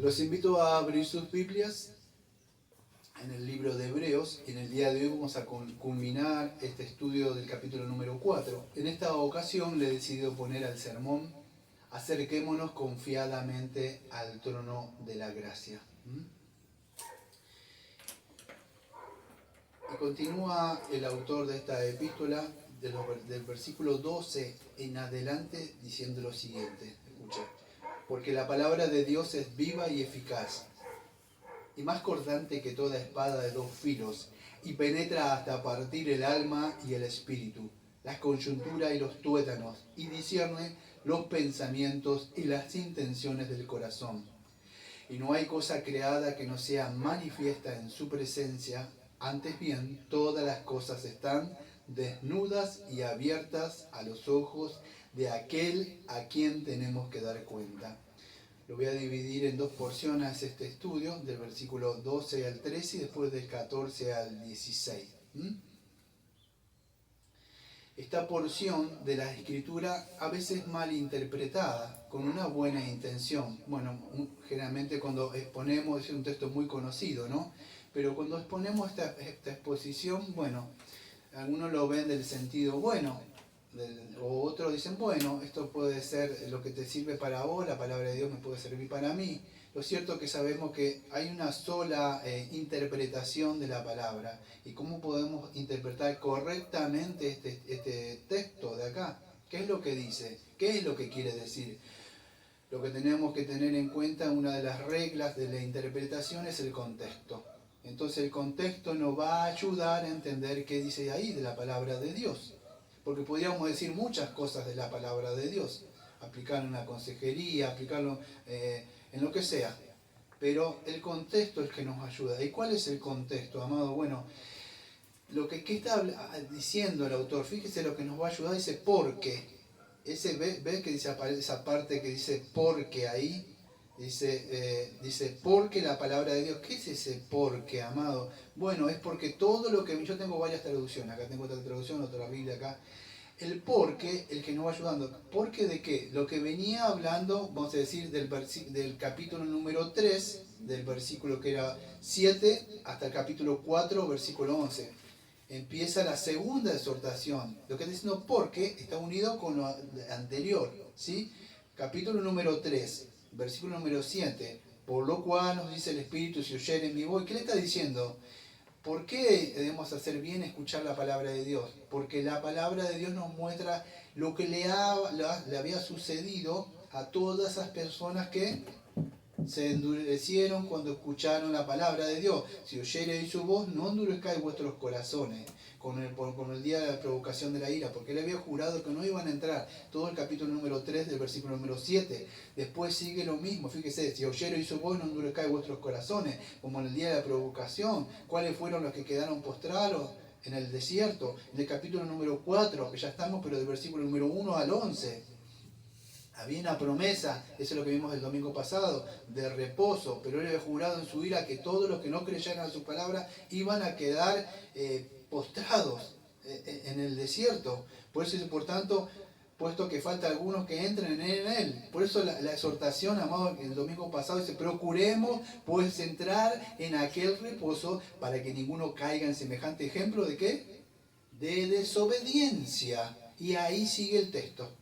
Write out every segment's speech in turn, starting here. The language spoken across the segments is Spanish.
Los invito a abrir sus Biblias en el libro de Hebreos. En el día de hoy vamos a culminar este estudio del capítulo número 4. En esta ocasión le he decidido poner al sermón "Acerquémonos confiadamente al trono de la gracia". Y continúa el autor de esta epístola del versículo 12 en adelante diciendo lo siguiente. Escucha: porque la palabra de Dios es viva y eficaz, y más cortante que toda espada de dos filos, y penetra hasta partir el alma y el espíritu, las coyunturas y los tuétanos, y discierne los pensamientos y las intenciones del corazón. Y no hay cosa creada que no sea manifiesta en su presencia, antes bien todas las cosas están desnudas y abiertas a los ojos de aquel a quien tenemos que dar cuenta. Lo voy a dividir en dos porciones este estudio, del versículo 12 al 13 y después del 14 al 16. Esta porción de la Escritura a veces mal interpretada, con una buena intención. Bueno, generalmente cuando exponemos, es un texto muy conocido, ¿no? Pero cuando exponemos esta exposición, bueno, algunos lo ven del sentido bueno, o otros dicen, bueno, esto puede ser lo que te sirve para vos, la palabra de Dios me puede servir para mí. Lo cierto es que sabemos que hay una sola interpretación de la palabra. ¿Y cómo podemos interpretar correctamente este texto de acá? ¿Qué es lo que dice? ¿Qué es lo que quiere decir? Lo que tenemos que tener en cuenta, una de las reglas de la interpretación, es el contexto. Entonces el contexto nos va a ayudar a entender qué dice ahí de la palabra de Dios. Porque podríamos decir muchas cosas de la palabra de Dios, aplicarlo en la consejería, aplicarlo en lo que sea. Pero el contexto es que nos ayuda. ¿Y cuál es el contexto, amado? Bueno, ¿qué está diciendo el autor? Fíjese lo que nos va a ayudar, dice porque. ¿Ves que dice esa parte que dice porque ahí? Dice porque la palabra de Dios. ¿Qué es ese porque, amado? Bueno, es porque todo lo que... Yo tengo varias traducciones, acá tengo otra traducción, otra Biblia acá. El porque, el que nos va ayudando. ¿Porque de qué? Lo que venía hablando, vamos a decir, del capítulo número 3, del versículo que era 7, hasta el capítulo 4, versículo 11. Empieza la segunda exhortación. Lo que está diciendo porque está unido con lo anterior, ¿sí? Capítulo número 3, versículo número 7. Por lo cual nos dice el Espíritu, si oyeren mi voz. ¿Qué le está diciendo? ¿Por qué debemos hacer bien escuchar la palabra de Dios? Porque la palabra de Dios nos muestra lo que le había sucedido a todas esas personas que se endurecieron cuando escucharon la palabra de Dios. Si oyereis su voz, no endurezcáis vuestros corazones con el día de la provocación de la ira, porque él había jurado que no iban a entrar. Todo el capítulo número 3 del versículo número 7. Después sigue lo mismo, fíjese, si oyereis su voz, no endurezcáis vuestros corazones, como en el día de la provocación. ¿Cuáles fueron los que quedaron postrados en el desierto? En el capítulo número 4, que ya estamos, pero del versículo número 1 al 11. Había una promesa, eso es lo que vimos el domingo pasado, de reposo, pero él había jurado en su ira que todos los que no creyeran a su palabra iban a quedar postrados en el desierto. Por eso, por tanto, puesto que falta algunos que entren en él. Por eso la exhortación, amado, el domingo pasado dice, procuremos pues entrar en aquel reposo para que ninguno caiga en semejante ejemplo de ¿qué? De desobediencia. Y ahí sigue el texto.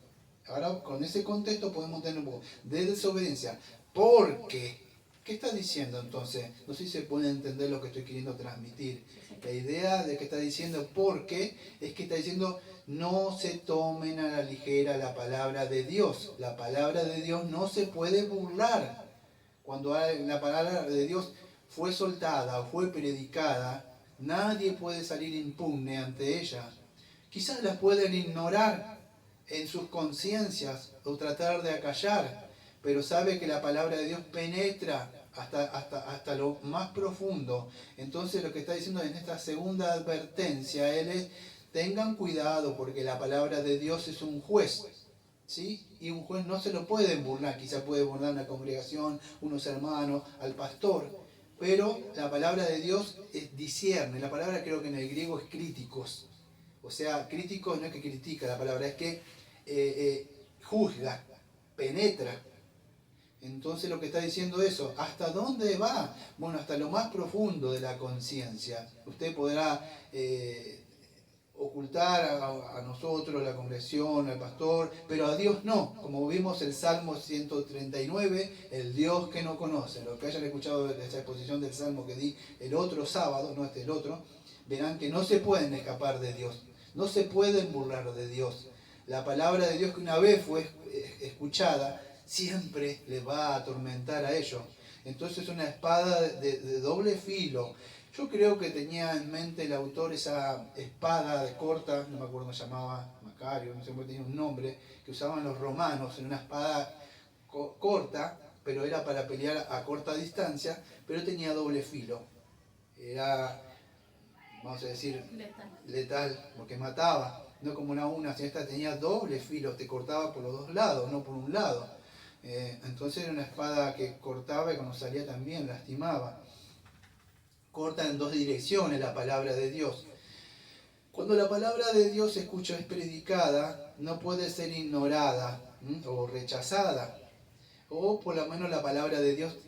Ahora, con ese contexto podemos tener un poco de desobediencia. Porque, ¿qué está diciendo entonces? No sé si se puede entender lo que estoy queriendo transmitir. La idea de que está diciendo porque es que está diciendo no se tomen a la ligera la palabra de Dios. La palabra de Dios no se puede burlar. Cuando la palabra de Dios fue soltada o fue predicada, nadie puede salir impune ante ella. Quizás la pueden ignorar en sus conciencias o tratar de acallar, pero sabe que la palabra de Dios penetra hasta lo más profundo. Entonces lo que está diciendo en esta segunda advertencia, él es, tengan cuidado porque la palabra de Dios es un juez, ¿sí? Y un juez no se lo puede burlar, quizá puede burlar a una congregación, unos hermanos, al pastor, pero la palabra de Dios discierne, la palabra creo que en el griego es críticos. O sea, crítico no es que critica la palabra, es que juzga, penetra. Entonces lo que está diciendo eso, ¿hasta dónde va? Bueno, hasta lo más profundo de la conciencia. Usted podrá ocultar a nosotros, la congregación, al pastor, pero a Dios no. Como vimos el Salmo 139, el Dios que no conoce. Los que hayan escuchado esa exposición del Salmo que di el otro sábado, no este el otro, verán que no se pueden escapar de Dios, no se pueden burlar de Dios. La palabra de Dios que una vez fue escuchada, siempre les va a atormentar a ellos. Entonces es una espada de doble filo. Yo creo que tenía en mente el autor esa espada de corta, no me acuerdo cómo se llamaba, Macario, no sé cómo tenía un nombre, que usaban los romanos en una espada corta, pero era para pelear a corta distancia, pero tenía doble filo. Era, vamos a decir, letal, porque mataba, no como una, sino esta tenía doble filo, te cortaba por los dos lados, no por un lado. Entonces era una espada que cortaba y cuando salía también lastimaba. Corta en dos direcciones la palabra de Dios. Cuando la palabra de Dios se escucha, es predicada, no puede ser ignorada o rechazada. O por lo menos la palabra de Dios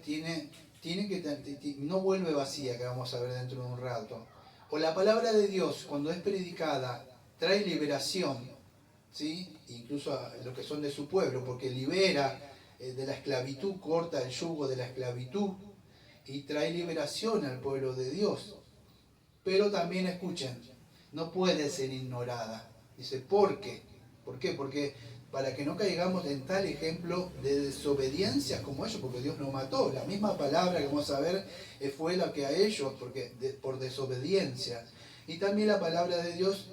no vuelve vacía, que vamos a ver dentro de un rato. O la palabra de Dios, cuando es predicada, trae liberación, ¿sí? Incluso a los que son de su pueblo, porque libera de la esclavitud, corta el yugo de la esclavitud y trae liberación al pueblo de Dios. Pero también escuchen, no puede ser ignorada. Dice, ¿por qué? ¿Por qué? Porque para que no caigamos en tal ejemplo de desobediencia como ellos, porque Dios nos mató. La misma palabra que vamos a ver fue la que a ellos, por desobediencia. Y también la palabra de Dios,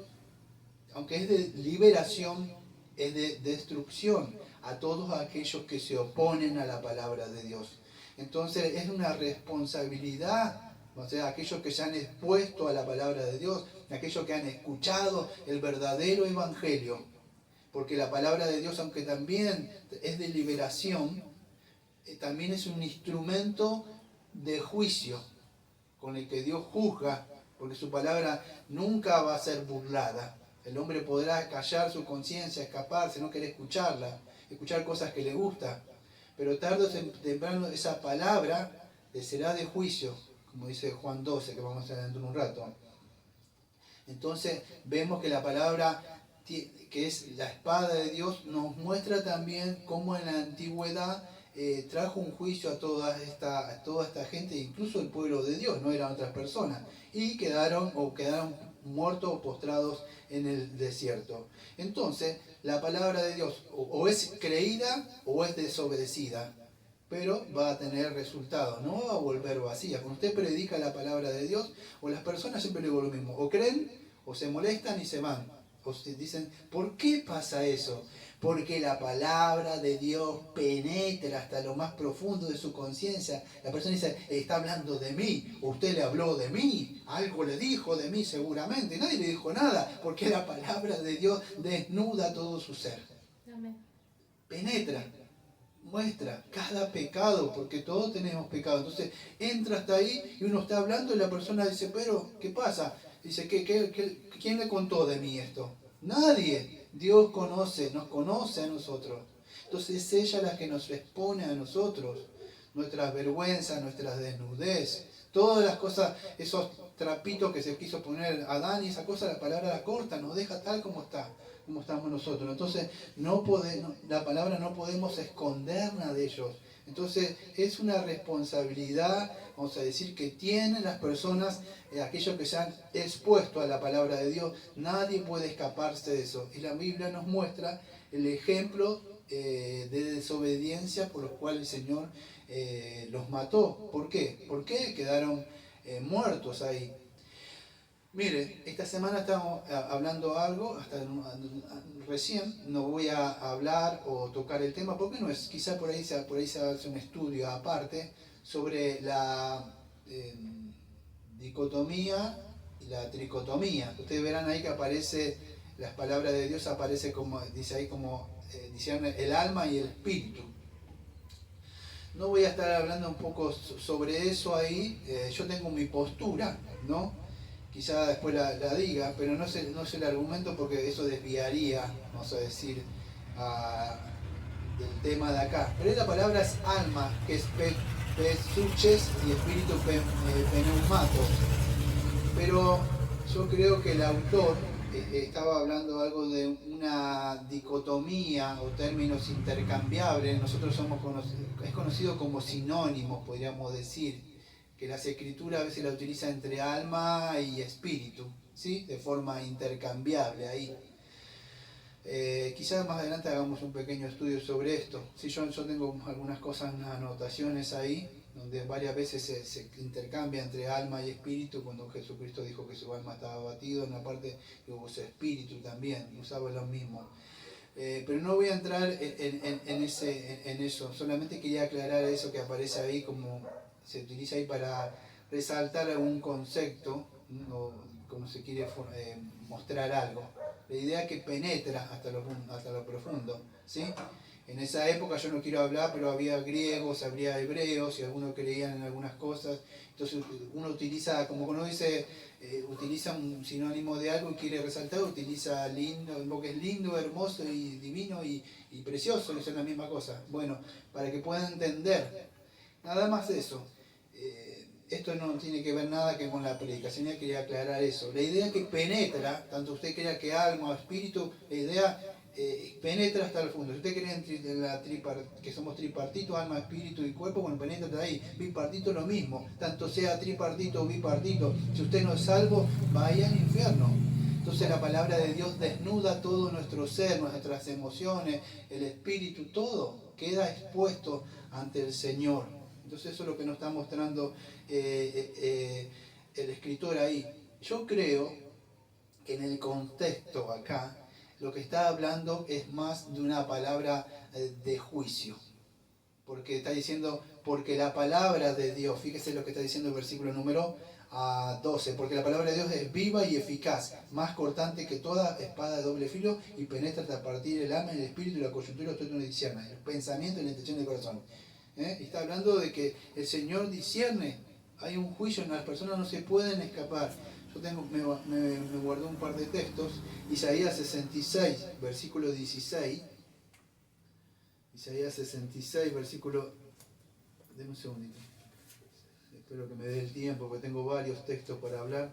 aunque es de liberación, es de destrucción a todos aquellos que se oponen a la palabra de Dios. Entonces es una responsabilidad, o sea, aquellos que se han expuesto a la palabra de Dios, aquellos que han escuchado el verdadero evangelio, porque la palabra de Dios, aunque también es de liberación, también es un instrumento de juicio con el que Dios juzga, porque su palabra nunca va a ser burlada. El hombre podrá callar su conciencia, escaparse, no querer escucharla, escuchar cosas que le gustan, pero tarde o temprano esa palabra será de juicio, como dice Juan 12, que vamos a ver dentro de un rato. Entonces vemos que la palabra, que es la espada de Dios, nos muestra también cómo en la antigüedad trajo un juicio a toda esta gente, incluso el pueblo de Dios, no eran otras personas, y quedaron muertos o postrados en el desierto. Entonces, la palabra de Dios o es creída o es desobedecida, pero va a tener resultados, no va a volver vacía. Cuando usted predica la palabra de Dios, o las personas, siempre digo lo mismo, o creen, o se molestan y se van, o se dicen, ¿por qué pasa eso? Porque la palabra de Dios penetra hasta lo más profundo de su conciencia. La persona dice, está hablando de mí, usted le habló de mí, algo le dijo de mí seguramente. Nadie le dijo nada, porque la palabra de Dios desnuda todo su ser. Amén. Penetra, muestra cada pecado, porque todos tenemos pecado. Entonces entra hasta ahí y uno está hablando y la persona dice, pero ¿qué pasa? Dice, ¿quién le contó de mí esto? Nadie. Dios nos conoce a nosotros. Entonces es ella la que nos expone a nosotros, nuestras vergüenzas, nuestras desnudez, todas las cosas, esos trapitos que se quiso poner Adán y esa cosa, la palabra la corta, nos deja tal como estamos nosotros. Entonces la palabra no podemos esconderla de ellos. Entonces es una responsabilidad, vamos a decir, que tienen las personas, aquellos que se han expuesto a la palabra de Dios. Nadie puede escaparse de eso. Y la Biblia nos muestra el ejemplo de desobediencia por los cuales el Señor los mató. ¿Por qué? ¿Por qué quedaron muertos ahí? Mire, esta semana estamos hablando algo, hasta recién no voy a hablar o tocar el tema, porque no es, quizá por ahí se hace un estudio aparte sobre la dicotomía y la tricotomía. Ustedes verán ahí que aparece, las palabras de Dios aparece como, dice ahí como, dicen el alma y el espíritu. No voy a estar hablando un poco sobre eso ahí, yo tengo mi postura, ¿no? Quizá después la diga, pero no sé el argumento porque eso desviaría, vamos a decir, del tema de acá. Pero la palabra es alma, que es pesuches y espíritu pneumato. Pero yo creo que el autor estaba hablando algo de una dicotomía o términos intercambiables. Nosotros es conocido como sinónimos, podríamos decir, que las escrituras a veces la utiliza entre alma y espíritu, ¿sí? De forma intercambiable ahí. Quizás más adelante hagamos un pequeño estudio sobre esto. Sí, yo tengo algunas cosas, unas anotaciones ahí, donde varias veces se intercambia entre alma y espíritu, cuando Jesucristo dijo que su alma estaba abatido, en la parte digo, su espíritu también, usaba lo mismo. Pero no voy a entrar en eso, solamente quería aclarar eso que aparece ahí, como se utiliza ahí para resaltar algún concepto, o como se quiere mostrar algo. La idea es que penetra hasta lo profundo, ¿sí? En esa época yo no quiero hablar, pero había griegos, había hebreos y algunos creían en algunas cosas. Entonces uno utiliza, como uno dice, utiliza un sinónimo de algo y quiere resaltar, utiliza lindo, lo que es lindo, hermoso y divino y precioso, que son la misma cosa. Bueno, para que puedan entender, nada más de eso. Esto no tiene que ver nada que con la predicación, ya quería aclarar eso. La idea que penetra, tanto usted crea que alma o espíritu, la idea penetra hasta el fondo. Si usted cree que somos tripartito, alma, espíritu y cuerpo, bueno, penetra hasta ahí. Bipartito lo mismo, tanto sea tripartito o bipartito. Si usted no es salvo, vaya al infierno. Entonces la palabra de Dios desnuda todo nuestro ser, nuestras emociones, el espíritu, todo queda expuesto ante el Señor. Entonces eso es lo que nos está mostrando el escritor ahí. Yo creo que en el contexto acá, lo que está hablando es más de una palabra de juicio. Porque está diciendo, porque la palabra de Dios, fíjese lo que está diciendo el versículo número 12, porque la palabra de Dios es viva y eficaz, más cortante que toda espada de doble filo y penetra hasta partir el alma, el espíritu y la coyuntura, todo lo discierne, el pensamiento y la intención del corazón. Y está hablando de que el Señor discierne, hay un juicio, las personas no se pueden escapar. Yo me guardé un par de textos, Isaías 66, versículo 16. Isaías 66, versículo... Denme un segundito. Espero que me dé el tiempo, porque tengo varios textos para hablar.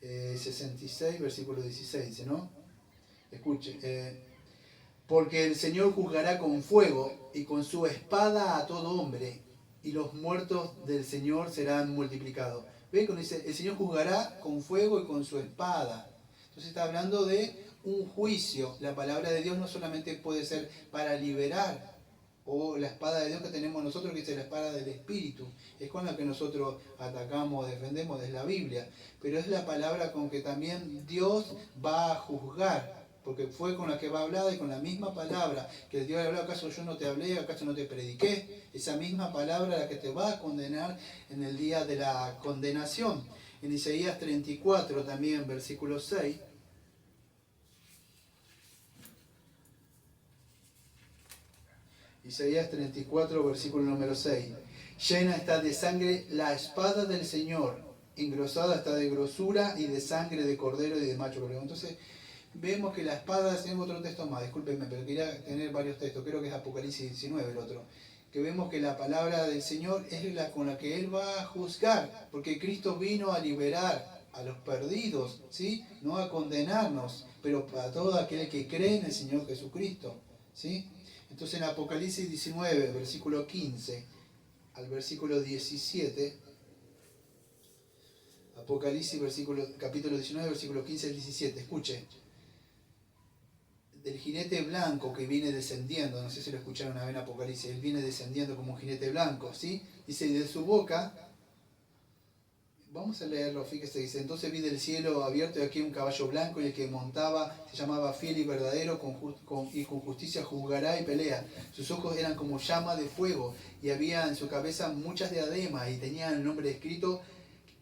Eh, 66, versículo 16, dice, ¿no? Escuche. Porque el Señor juzgará con fuego y con su espada a todo hombre, y los muertos del Señor serán multiplicados. ¿Ve? Cuando dice, el Señor juzgará con fuego y con su espada. Entonces está hablando de un juicio. La palabra de Dios no solamente puede ser para liberar, o la espada de Dios que tenemos nosotros, que es la espada del Espíritu. Es con la que nosotros atacamos, defendemos, es la Biblia. Pero es la palabra con que también Dios va a juzgar. Porque fue con la que va a hablar y con la misma palabra que Dios le habló. ¿Acaso yo no te hablé? ¿Acaso no te prediqué? Esa misma palabra la que te va a condenar en el día de la condenación. En Isaías 34 también, versículo 6. Isaías 34, versículo número 6. Llena está de sangre la espada del Señor, engrosada está de grosura y de sangre de cordero y de macho cabrío. Entonces, vemos que la espada, tengo otro texto más, discúlpenme, pero quería tener varios textos, creo que es Apocalipsis 19 el otro, que vemos que la palabra del Señor es la con la que Él va a juzgar, porque Cristo vino a liberar a los perdidos, ¿sí? No a condenarnos, pero a todo aquel que cree en el Señor Jesucristo, ¿sí? Entonces en Apocalipsis 19, versículo 15 al versículo 17, Apocalipsis capítulo 19, versículo 15 al 17, escuche. Del jinete blanco que viene descendiendo, no sé si lo escucharon una vez en Apocalipsis, él viene descendiendo como un jinete blanco, ¿sí? Dice, de su boca, vamos a leerlo, fíjese, dice, entonces vi del cielo abierto y aquí un caballo blanco y el que montaba se llamaba fiel y verdadero y con justicia juzgará y pelea. Sus ojos eran como llama de fuego y había en su cabeza muchas diademas y tenía el nombre escrito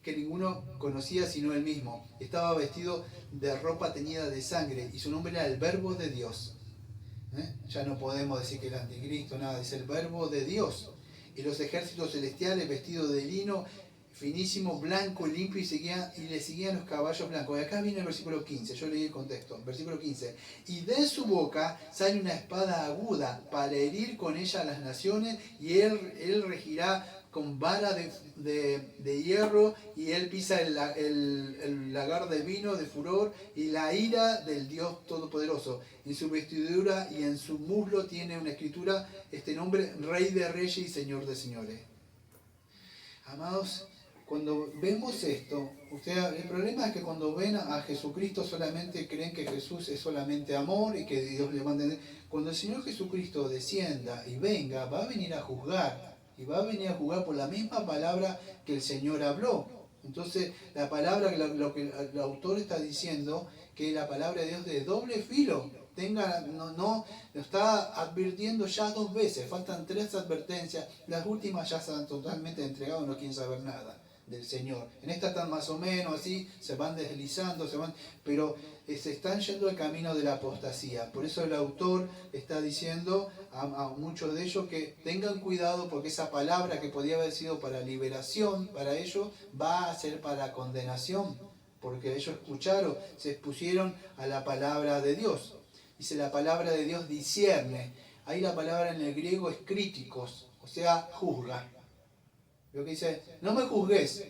que ninguno conocía sino él mismo. Estaba vestido de ropa teñida de sangre y su nombre era el Verbo de Dios. Ya no podemos decir que el anticristo, nada, es el Verbo de Dios. Y los ejércitos celestiales vestidos de lino finísimo, blanco, limpio, y le seguían los caballos blancos. Y acá viene el versículo 15, yo leí el contexto, versículo 15. Y de su boca sale una espada aguda para herir con ella a las naciones, y él regirá con vara de hierro, y él pisa el lagar de vino de furor, y la ira del Dios Todopoderoso. En su vestidura y en su muslo tiene una escritura, este nombre, Rey de Reyes y Señor de Señores. Amados, cuando vemos esto, el problema es que cuando ven a Jesucristo solamente creen que Jesús es solamente amor y que Dios le va a entender. Cuando el Señor Jesucristo descienda y venga, va a venir a juzgar. Y va a venir a juzgar por la misma palabra que el Señor habló. Entonces, la palabra, lo que el autor está diciendo, que la palabra de Dios de doble filo. Lo está advirtiendo ya 2 veces, faltan 3 advertencias, las últimas ya se han totalmente entregado, no quieren saber nada del Señor. En esta están más o menos así, se van deslizando, pero se están yendo al camino de la apostasía. Por eso el autor está diciendo a muchos de ellos que tengan cuidado, porque esa palabra que podía haber sido para liberación, para ellos, va a ser para condenación, porque ellos escucharon, se expusieron a la palabra de Dios. Dice, la palabra de Dios discierne. Ahí la palabra en el griego es críticos, o sea, juzga. Lo que dice, no me juzgues.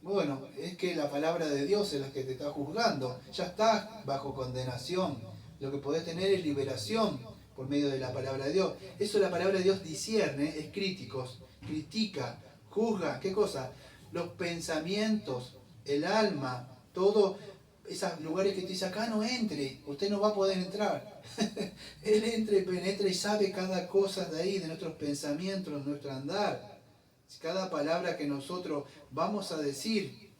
Bueno, es que la palabra de Dios es la que te está juzgando. Ya estás bajo condenación. Lo que podés tener es liberación por medio de la palabra de Dios. Eso la palabra de Dios discierne, es críticos, critica, juzga. ¿Qué cosa? Los pensamientos, el alma, todo. Esos lugares que te dice, acá no entre, usted no va a poder entrar. Él entra y penetra y sabe cada cosa de ahí, de nuestros pensamientos, de nuestro andar. Cada palabra que nosotros vamos a decir,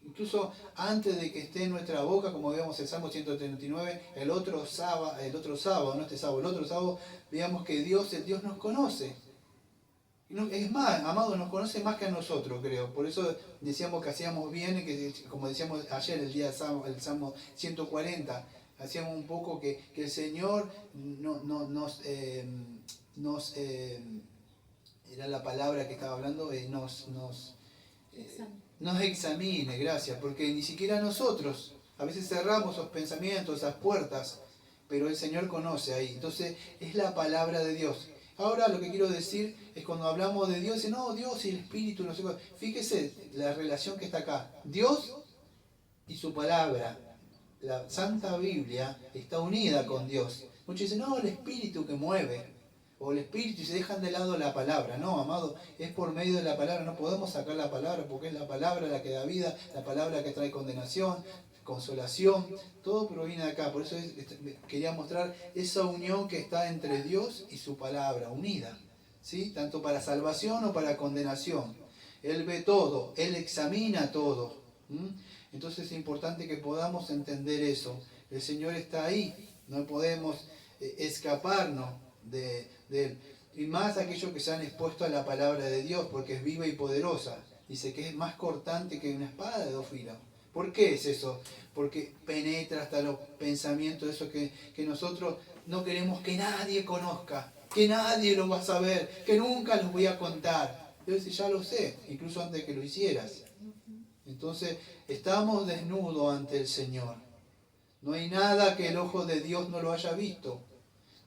incluso antes de que esté en nuestra boca, como veamos el Salmo 139, el otro sábado, veamos que Dios nos conoce. Es más, amado, nos conoce más que a nosotros, creo. Por eso decíamos que hacíamos bien, que como decíamos ayer, el día el Salmo 140, hacíamos un poco que el Señor era la palabra que estaba hablando, nos examine, gracias, porque ni siquiera nosotros, a veces cerramos esos pensamientos, esas puertas, pero el Señor conoce ahí. Entonces, es la palabra de Dios. Ahora lo que quiero decir es cuando hablamos de Dios, dice, no, Dios y el Espíritu, no sé qué. Fíjese la relación que está acá. Dios y su palabra, la Santa Biblia, está unida con Dios. Muchos dicen, no, el Espíritu que mueve, o el Espíritu, y se dejan de lado la palabra. No, amado, es por medio de la palabra. No podemos sacar la palabra porque es la palabra la que da vida, la palabra que trae condenación, consolación, todo proviene de acá. Por eso quería mostrar esa unión que está entre Dios y su palabra, unida, ¿sí? Tanto para salvación o para condenación. Él ve todo, Él examina todo. Entonces es importante que podamos entender eso. El Señor está ahí, no podemos escaparnos de Él. Y más aquellos que se han expuesto a la palabra de Dios, porque es viva y poderosa. Dice que es más cortante que una espada de 2 filos. ¿Por qué es eso? Porque penetra hasta los pensamientos, eso que nosotros no queremos que nadie conozca, que nadie lo va a saber, que nunca los voy a contar. Yo decía, ya lo sé, incluso antes de que lo hicieras. Entonces, estamos desnudos ante el Señor. No hay nada que el ojo de Dios no lo haya visto.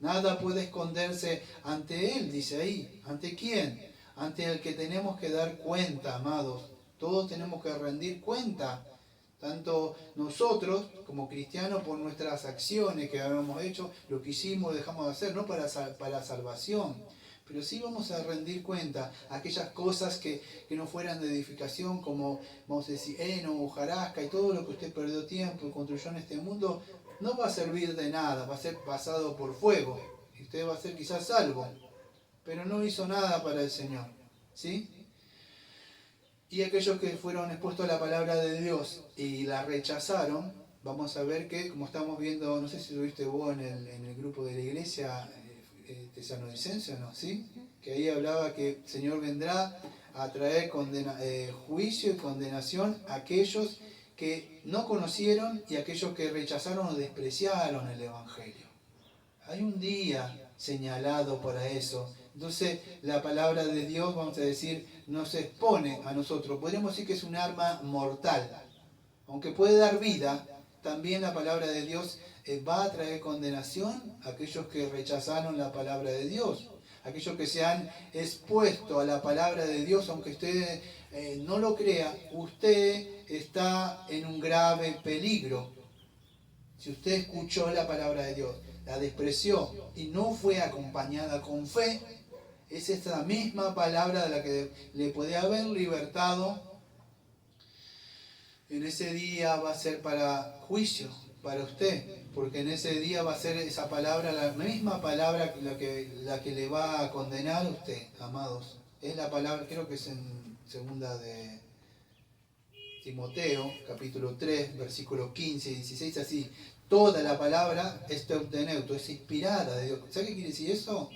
Nada puede esconderse ante Él, dice ahí. ¿Ante quién? Ante el que tenemos que dar cuenta, amados. Todos tenemos que rendir cuenta. Tanto nosotros como cristianos por nuestras acciones que habíamos hecho, lo que hicimos, dejamos de hacer, no para salvación, pero sí vamos a rendir cuenta aquellas cosas que no fueran de edificación, como vamos a decir, heno, hojarasca y todo lo que usted perdió tiempo y construyó en este mundo, no va a servir de nada, va a ser pasado por fuego, y usted va a ser quizás salvo, pero no hizo nada para el Señor, ¿sí? Y aquellos que fueron expuestos a la palabra de Dios y la rechazaron, vamos a ver que, como estamos viendo, no sé si lo viste vos en el grupo de la iglesia tesalonicense o no, ¿sí? Que ahí hablaba que el Señor vendrá a traer juicio y condenación a aquellos que no conocieron y a aquellos que rechazaron o despreciaron el Evangelio. Hay un día señalado para eso, Entonces la palabra de Dios, vamos a decir, nos expone a nosotros. Podríamos decir que es un arma mortal. Aunque puede dar vida, también la palabra de Dios va a traer condenación a aquellos que rechazaron la palabra de Dios. Aquellos que se han expuesto a la palabra de Dios, aunque usted no lo crea, usted está en un grave peligro. Si usted escuchó la palabra de Dios, la despreció y no fue acompañada con fe, es esta misma palabra de la que le puede haber libertado. En ese día va a ser para juicio, para usted, porque en ese día va a ser esa palabra, la misma palabra la que le va a condenar a usted, amados. Es la palabra, creo que es en segunda de Timoteo, capítulo 3, versículos 15 y 16, así. Toda la palabra es teuteneuto, es inspirada de Dios. ¿Sabe qué quiere decir eso?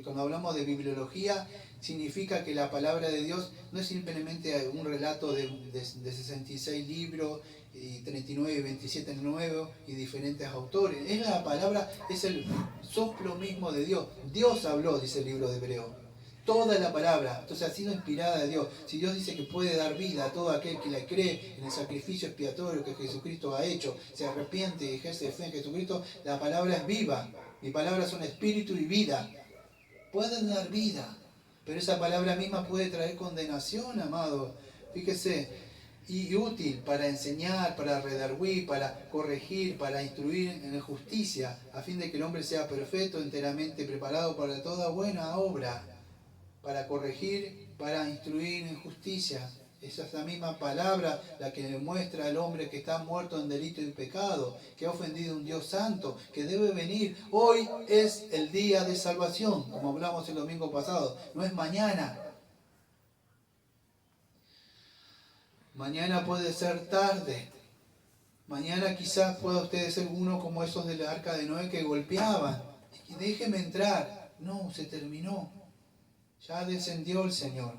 Cuando hablamos de bibliología, significa que la palabra de Dios no es simplemente un relato de 66 libros, y 39 y 27 nuevos y diferentes autores. Es la palabra, es el soplo mismo de Dios. Dios habló, dice el libro de Hebreo. Toda la palabra, entonces ha sido inspirada de Dios. Si Dios dice que puede dar vida a todo aquel que le cree en el sacrificio expiatorio que Jesucristo ha hecho, se arrepiente y ejerce fe en Jesucristo, la palabra es viva. Mis palabras son espíritu y vida. Pueden dar vida, pero esa palabra misma puede traer condenación, amado. Fíjese, y útil para enseñar, para redarguir, para corregir, para instruir en justicia, a fin de que el hombre sea perfecto, enteramente preparado para toda buena obra. Para corregir, para instruir en justicia. Esa es la misma palabra la que le muestra al hombre que está muerto en delito y pecado, que ha ofendido a un Dios santo, que debe venir. Hoy es el día de salvación, como hablamos el domingo pasado, no es mañana. Mañana puede ser tarde. Mañana quizás pueda usted ser uno como esos de la arca de Noé que golpeaban. Y déjeme entrar. No, se terminó. Ya descendió el Señor.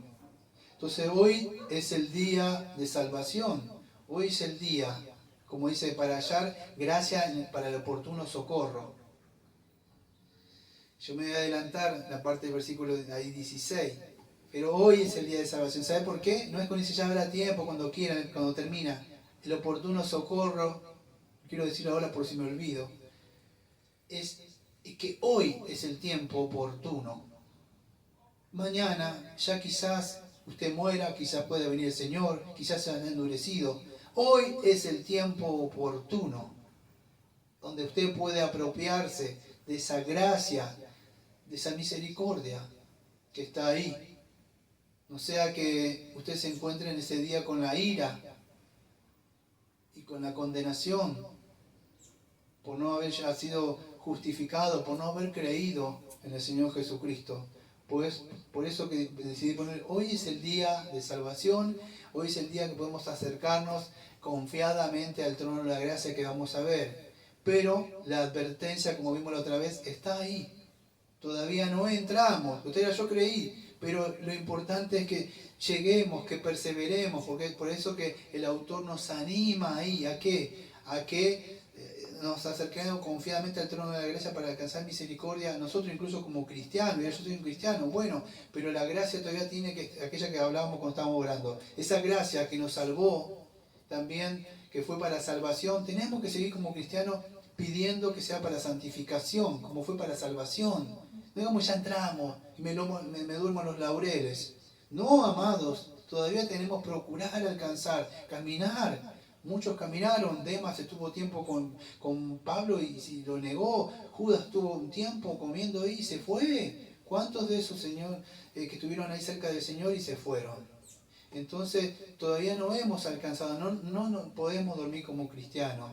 Entonces hoy es el día de salvación. Hoy es el día, como dice, para hallar gracia para el oportuno socorro. Yo me voy a adelantar la parte del versículo de ahí 16. Pero hoy es el día de salvación. ¿Sabe por qué? No es cuando dice ya habrá tiempo, cuando quieran, cuando termina. El oportuno socorro, quiero decirlo ahora por si me olvido, es que hoy es el tiempo oportuno. Mañana ya quizás usted muera, quizás pueda venir el Señor, quizás se haya endurecido. Hoy es el tiempo oportuno, donde usted puede apropiarse de esa gracia, de esa misericordia que está ahí. No sea que usted se encuentre en ese día con la ira y con la condenación por no haber ya sido justificado, por no haber creído en el Señor Jesucristo. Pues por eso que decidí poner, hoy es el día de salvación, hoy es el día que podemos acercarnos confiadamente al trono de la gracia que vamos a ver. Pero la advertencia, como vimos la otra vez, está ahí. Todavía no entramos. Usted dirá, yo creí, pero lo importante es que lleguemos, que perseveremos, porque es por eso que el autor nos anima ahí, ¿a qué? A que nos acerquemos confiadamente al trono de la gracia para alcanzar misericordia, nosotros incluso como cristianos. Yo soy un cristiano, bueno, pero la gracia todavía tiene que, aquella que hablábamos cuando estábamos orando, esa gracia que nos salvó, también que fue para salvación, tenemos que seguir como cristianos pidiendo que sea para santificación, como fue para salvación. No digamos ya entramos y me duermo en los laureles. No, amados, todavía tenemos que procurar alcanzar, caminar. Muchos caminaron, Demas estuvo tiempo con Pablo y si lo negó, Judas estuvo un tiempo comiendo ahí y se fue. ¿Cuántos de esos, Señor, que estuvieron ahí cerca del Señor y se fueron? Entonces todavía no hemos alcanzado, no podemos dormir como cristianos.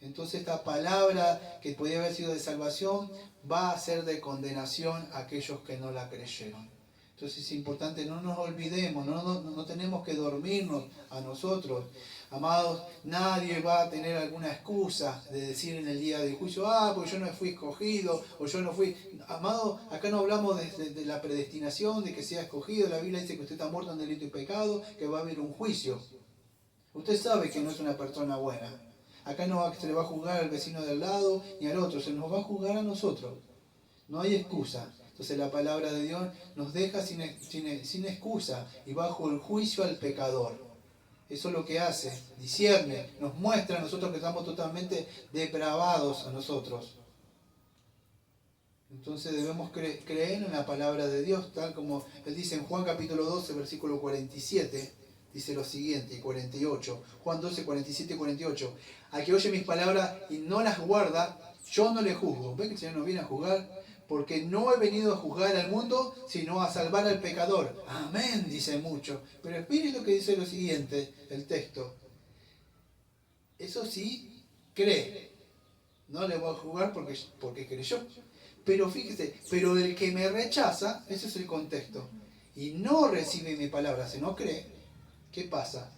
Entonces esta palabra que podía haber sido de salvación va a ser de condenación a aquellos que no la creyeron. Entonces es importante, no nos olvidemos, no tenemos que dormirnos a nosotros. Amados, nadie va a tener alguna excusa de decir en el día del juicio, pues yo no fui escogido, o yo no fui... Amados, acá no hablamos de la predestinación, de que sea escogido. La Biblia dice que usted está muerto en delito y pecado, que va a haber un juicio. Usted sabe que no es una persona buena. Acá no se le va a juzgar al vecino de al lado ni al otro, se nos va a juzgar a nosotros. No hay excusa. Entonces la palabra de Dios nos deja sin excusa y bajo el juicio al pecador. Eso es lo que hace, discierne, nos muestra a nosotros que estamos totalmente depravados a nosotros. Entonces debemos creer en la palabra de Dios, tal como él dice en Juan capítulo 12, versículo 47, dice lo siguiente, y 48. Juan 12, 47 y 48. Al que oye mis palabras y no las guarda, yo no le juzgo. ¿Ven que el Señor no viene a juzgar? Porque no he venido a juzgar al mundo, sino a salvar al pecador. Amén, dice mucho. Pero miren lo que dice lo siguiente, el texto. Eso sí, cree. No le voy a juzgar porque creyó. Pero fíjese, pero el que me rechaza, ese es el contexto, y no recibe mi palabra, si no cree, ¿qué pasa?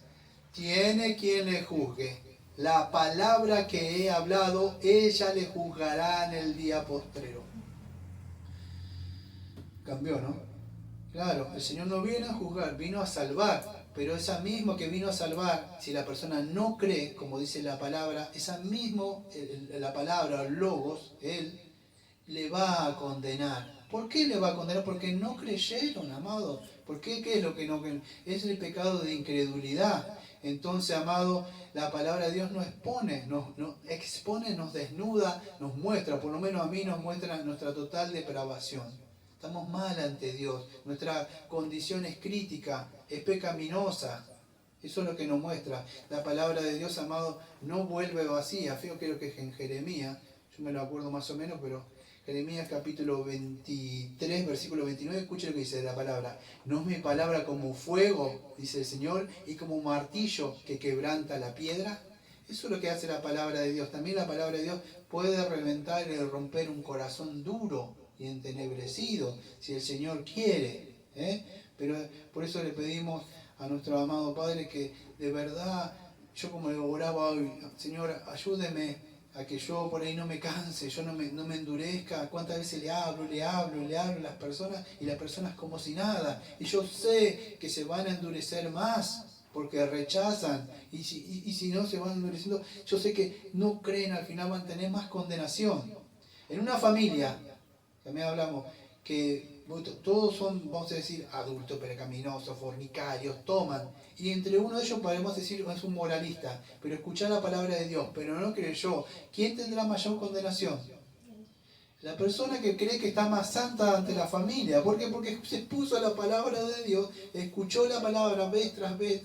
Tiene quien le juzgue. La palabra que he hablado, ella le juzgará en el día postrero. Cambió, ¿no? Claro, el Señor no viene a juzgar, vino a salvar. Pero esa misma que vino a salvar, si la persona no cree, como dice la palabra, esa misma, la palabra, logos, él le va a condenar. ¿Por qué le va a condenar? Porque no creyeron, amado. ¿Por qué? ¿Qué es lo que no creen? Es el pecado de incredulidad. Entonces, amado, la palabra de Dios nos expone, nos desnuda, nos muestra, por lo menos a mí nos muestra nuestra total depravación. Estamos mal ante Dios. Nuestra condición es crítica, es pecaminosa. Eso es lo que nos muestra. La palabra de Dios, amado, no vuelve vacía. Fíjate, creo que es en Jeremías, yo me lo acuerdo más o menos, pero Jeremías capítulo 23, versículo 29, escuche lo que dice la palabra. No es mi palabra como fuego, dice el Señor, y como martillo que quebranta la piedra. Eso es lo que hace la palabra de Dios. También la palabra de Dios puede reventar y romper un corazón duro y entenebrecido, si el Señor quiere. Pero por eso le pedimos a nuestro amado Padre que de verdad, yo como le oraba hoy, Señor, ayúdeme a que yo por ahí no me canse, yo no me endurezca. Cuántas veces le hablo a las personas como si nada. Y yo sé que se van a endurecer más porque rechazan. Y si no se van endureciendo, yo sé que no creen, al final van a tener más condenación. En una familia, también hablamos, que todos son, vamos a decir, adultos, pecaminosos, fornicarios, toman. Y entre uno de ellos podemos decir es un moralista, pero escuchar la palabra de Dios, pero no creyó. ¿Quién tendrá mayor condenación? La persona que cree que está más santa ante la familia. ¿Por qué? Porque se puso a la palabra de Dios, escuchó la palabra vez tras vez,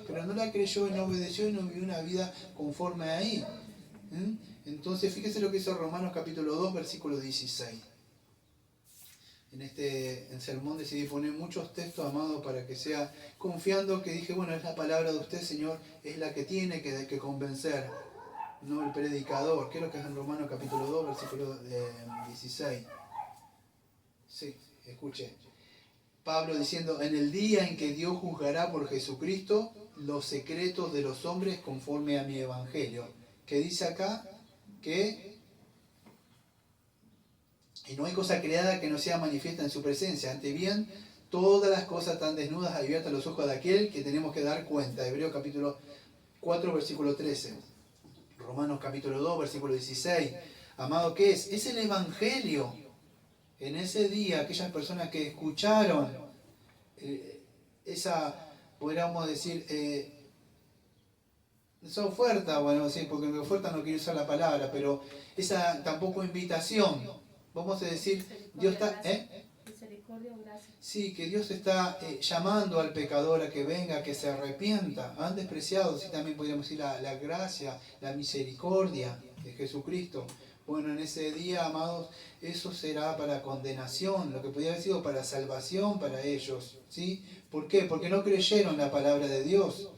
pero no la creyó y no obedeció y no vivió una vida conforme a ahí. Entonces, fíjese lo que hizo Romanos capítulo 2, versículo 16. En este sermón decidí poner muchos textos, amados, para que sea confiando que dije, bueno, es la palabra de usted, Señor, es la que tiene que convencer, no el predicador. ¿Qué es lo que es en Romanos capítulo 2, versículo 16? Sí, escuche. Pablo diciendo, en el día en que Dios juzgará por Jesucristo los secretos de los hombres conforme a mi evangelio. ¿Qué dice acá? Que y no hay cosa creada que no sea manifiesta en su presencia. Ante bien, todas las cosas están desnudas, abiertas a los ojos de aquel que tenemos que dar cuenta. Hebreos capítulo 4, versículo 13. Romanos capítulo 2, versículo 16. Amado, ¿qué es? Es el Evangelio. En ese día, aquellas personas que escucharon esa, podríamos decir, esa oferta, bueno, sí, porque mi oferta no quiero usar la palabra, pero esa tampoco invitación. Vamos a decir, Dios está... Misericordia o gracia. Sí, que Dios está llamando al pecador a que venga, a que se arrepienta. Han despreciado, sí, también podríamos decir la gracia, la misericordia de Jesucristo. Bueno, en ese día, amados, eso será para condenación, lo que podría haber sido para salvación para ellos. ¿Sí? ¿Por qué? Porque no creyeron la palabra de Dios.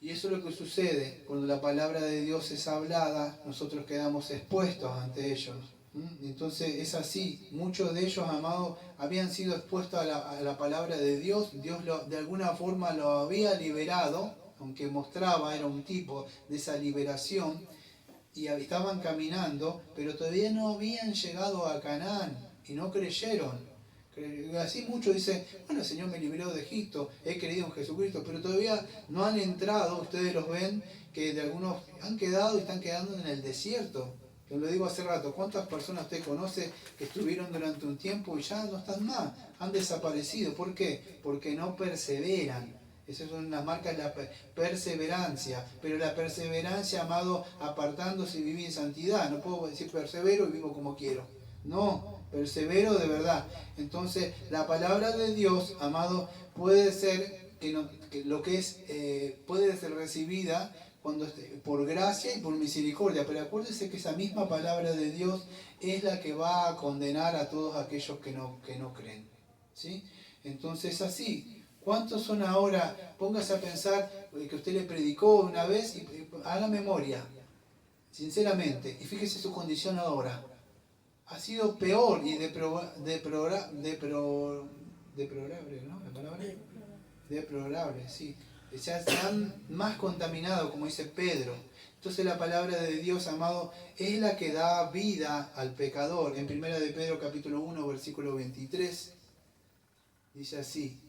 Y eso es lo que sucede. Cuando la palabra de Dios es hablada, nosotros quedamos expuestos ante ellos. Entonces es así. Muchos de ellos, amados, habían sido expuestos a la palabra de Dios. Dios de alguna forma lo había liberado, aunque mostraba, era un tipo de esa liberación. Y estaban caminando, pero todavía no habían llegado a Canaán y no creyeron. Así muchos dicen, bueno, el Señor me liberó de Egipto, he creído en Jesucristo, pero todavía no han entrado. Ustedes los ven que de algunos han quedado y están quedando en el desierto. Te lo digo hace rato, ¿cuántas personas usted conoce que estuvieron durante un tiempo y ya no están más? Han desaparecido. ¿Por qué? Porque no perseveran. Esa es una marca de la perseverancia. Pero la perseverancia, amado, apartándose y vivir en santidad. No puedo decir persevero y vivo como quiero. No, persevero de verdad. Entonces, la palabra de Dios, amado, puede ser que lo que es, puede ser recibida cuando por gracia y por misericordia, pero acuérdese que esa misma palabra de Dios es la que va a condenar a todos aquellos que no creen, ¿sí? Entonces así, ¿cuántos son ahora? Póngase a pensar que usted le predicó una vez y haga memoria, sinceramente, y fíjese su condición ahora. Ha sido peor y deplorable, ¿no? ¿La palabra? Deplorable, sí. Ya están más contaminados, como dice Pedro. Entonces la palabra de Dios, amado, es la que da vida al pecador. En 1 de Pedro capítulo 1, versículo 23, dice así: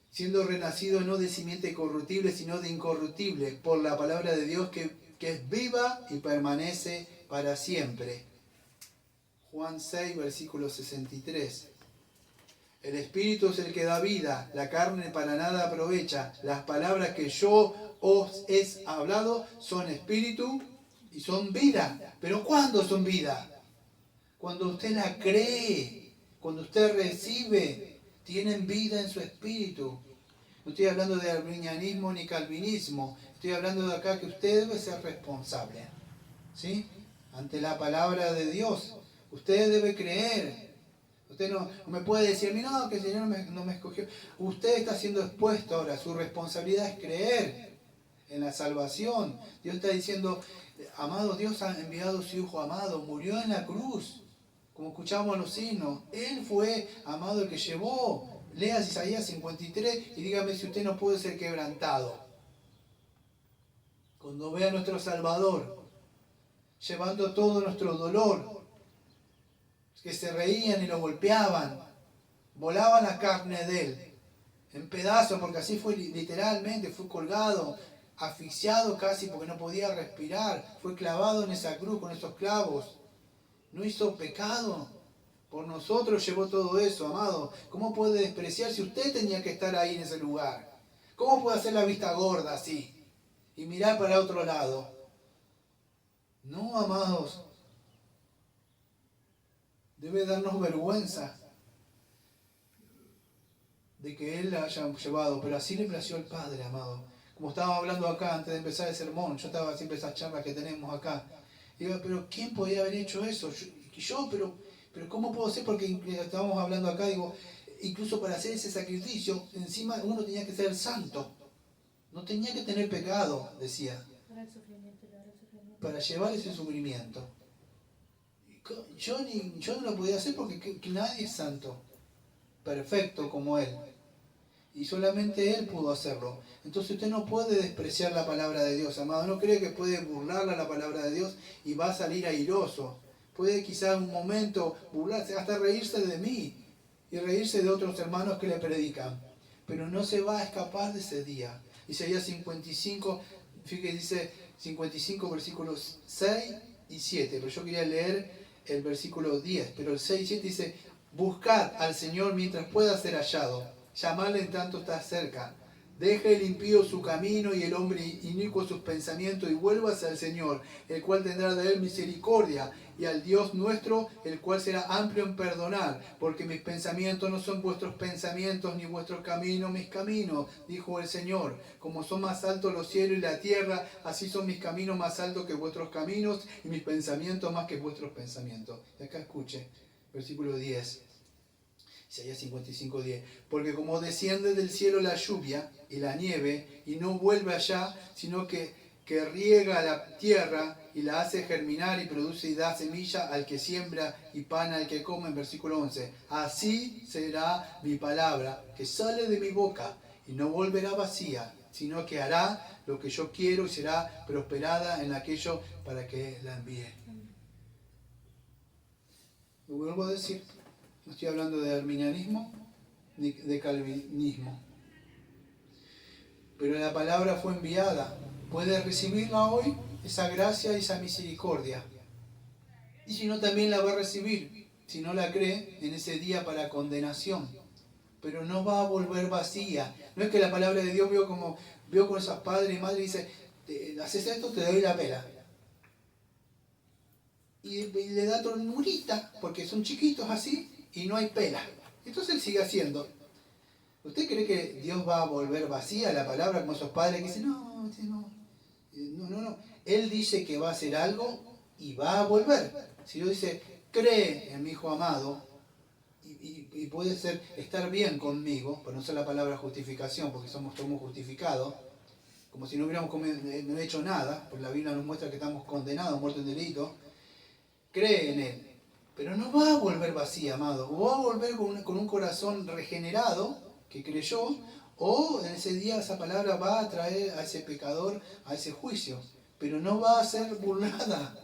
siendo renacido no de simiente corruptible, sino de incorruptible, por la palabra de Dios que es viva y permanece para siempre. Juan 6, versículo 63. El Espíritu es el que da vida, la carne para nada aprovecha. Las palabras que yo os he hablado son espíritu y son vida. ¿Pero cuándo son vida? Cuando usted la cree, cuando usted recibe, tienen vida en su espíritu. No estoy hablando de arminianismo ni calvinismo, estoy hablando de acá que usted debe ser responsable, ¿sí? Ante la palabra de Dios, usted debe creer. Usted no me puede decir a mí, no, que el Señor no me escogió. Usted está siendo expuesto ahora. Su responsabilidad es creer en la salvación. Dios está diciendo, amado, Dios ha enviado a su Hijo amado, murió en la cruz, como escuchamos los signos. Él fue, amado, el que llevó. Lea Isaías 53 y dígame si usted no puede ser quebrantado. Cuando vea a nuestro Salvador, llevando todo nuestro dolor, que se reían y lo golpeaban, volaban la carne de él en pedazos, porque así fue literalmente, fue colgado, asfixiado casi porque no podía respirar, fue clavado en esa cruz con esos clavos, no hizo pecado, por nosotros llevó todo eso, amado. ¿Cómo puede despreciar si usted tenía que estar ahí en ese lugar? ¿Cómo puede hacer la vista gorda así y mirar para otro lado? No, amados. Debe darnos vergüenza de que Él la haya llevado, pero así le plació al Padre, amado. Como estaba hablando acá antes de empezar el sermón, yo estaba siempre esas charlas que tenemos acá. Y digo, pero ¿quién podía haber hecho eso? Pero ¿cómo puedo ser? Porque estábamos hablando acá, digo, incluso para hacer ese sacrificio, encima uno tenía que ser santo. No tenía que tener pecado, decía. Para llevar ese sufrimiento. Yo no lo podía hacer porque nadie es santo, perfecto como Él. Y solamente Él pudo hacerlo. Entonces usted no puede despreciar la palabra de Dios, amado. No cree que puede burlarla la palabra de Dios y va a salir airoso. Puede quizá en un momento burlarse, hasta reírse de mí y reírse de otros hermanos que le predican. Pero no se va a escapar de ese día. Isaías 55, fíjese, dice 55 versículos 6 y 7. Pero yo quería leer el versículo 10, pero el 6 y 7 dice: buscad al Señor mientras pueda ser hallado, llamadle en tanto está cerca. Deje el impío su camino y el hombre inicuo sus pensamientos y vuélvase al Señor, el cual tendrá de él misericordia, y al Dios nuestro, el cual será amplio en perdonar, porque mis pensamientos no son vuestros pensamientos, ni vuestros caminos mis caminos, dijo el Señor. Como son más altos los cielos y la tierra, así son mis caminos más altos que vuestros caminos, y mis pensamientos más que vuestros pensamientos. Y acá escuche, versículo 10. Isaías 55, 10. Porque como desciende del cielo la lluvia y la nieve, y no vuelve allá, sino que riega la tierra y la hace germinar y produce y da semilla al que siembra y pan al que come, en versículo 11. Así será mi palabra que sale de mi boca, y no volverá vacía, sino que hará lo que yo quiero y será prosperada en aquello para que la envíe. Lo vuelvo a decir. No estoy hablando de arminianismo ni de calvinismo. Pero la palabra fue enviada. ¿Puede recibirla hoy? Esa gracia y esa misericordia. y si no también la va a recibir, si no la cree, en ese día para condenación. Pero no va a volver vacía. No es que la palabra de Dios vio con esos padres y madres y dice, haces esto, te doy la pela. Y le da ternurita, porque son chiquitos así, y no hay pela. Entonces él sigue haciendo. ¿Usted cree que Dios va a volver vacía la palabra como esos padres que dicen, no? Él dice que va a hacer algo y va a volver. Si Dios dice, cree en mi Hijo amado y puede estar bien conmigo, por no usar la palabra justificación, porque somos justificados, como si no hubiéramos no hecho nada, porque la Biblia nos muestra que estamos condenados, muertos en delito, cree en Él. Pero no va a volver vacía, amado. O va a volver con un corazón regenerado, que creyó, o en ese día esa palabra va a traer a ese pecador a ese juicio. Pero no va a ser burlada.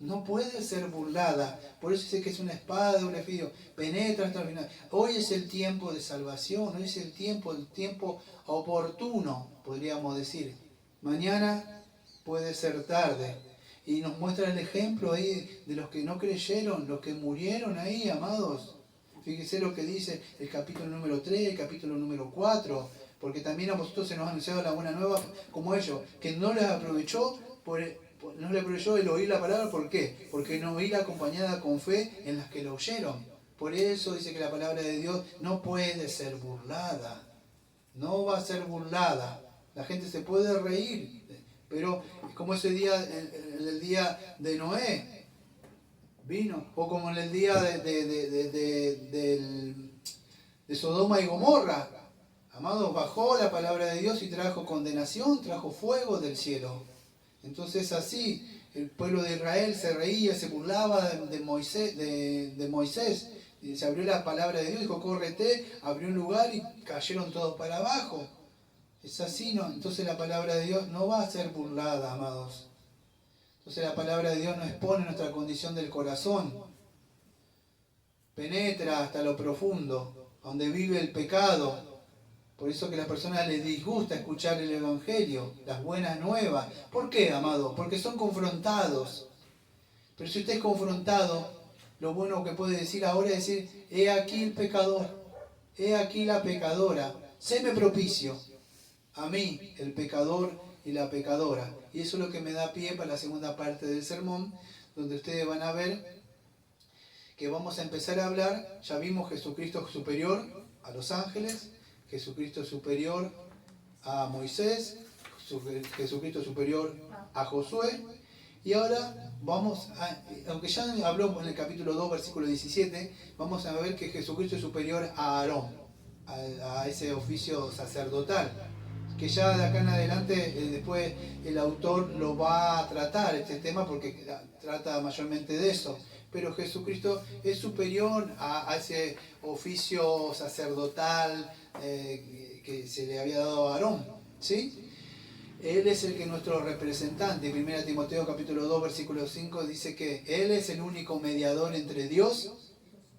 No puede ser burlada. Por eso dice que es una espada de un filo. Penetra hasta el final. Hoy es el tiempo de salvación. Hoy es el tiempo oportuno, podríamos decir. Mañana puede ser tarde. Y nos muestra el ejemplo ahí de los que no creyeron, los que murieron ahí, amados. Fíjese lo que dice el capítulo número 3, el capítulo número 4. Porque también a vosotros se nos ha anunciado la buena nueva como ellos, que no les aprovechó el oír la palabra. ¿Por qué? Porque no oír acompañada con fe en las que lo oyeron. Por eso dice que la palabra de Dios no puede ser burlada. No va a ser burlada. La gente se puede reír, pero es como ese día, el día de Noé vino, o como en el día de Sodoma y Gomorra. Amados, bajó la palabra de Dios y trajo condenación, trajo fuego del cielo. Entonces así, el pueblo de Israel se reía, se burlaba de Moisés. Y se abrió la palabra de Dios, dijo, córrete, abrió un lugar y cayeron todos para abajo. Es así, ¿no? Entonces la palabra de Dios no va a ser burlada, amados. Entonces la palabra de Dios nos expone nuestra condición del corazón. Penetra hasta lo profundo, donde vive el pecado. Por eso que a las personas les disgusta escuchar el Evangelio, las buenas nuevas. ¿Por qué, amado? Porque son confrontados. Pero si usted es confrontado, lo bueno que puede decir ahora es decir, he aquí el pecador, he aquí la pecadora, séme propicio. A mí, el pecador y la pecadora. Y eso es lo que me da pie para la segunda parte del sermón, donde ustedes van a ver que vamos a empezar a hablar. Ya vimos Jesucristo superior a los ángeles, Jesucristo superior a Moisés, Jesucristo superior a Josué. Y ahora vamos a, aunque ya habló en el capítulo 2, versículo 17, vamos a ver que Jesucristo es superior a Aarón, a ese oficio sacerdotal. Que ya de acá en adelante después el autor lo va a tratar este tema porque trata mayormente de eso. Pero Jesucristo es superior a ese oficio sacerdotal que se le había dado a Aarón, ¿sí? Él es el que es nuestro representante. 1 Timoteo capítulo 2 versículo 5 dice que Él es el único mediador entre Dios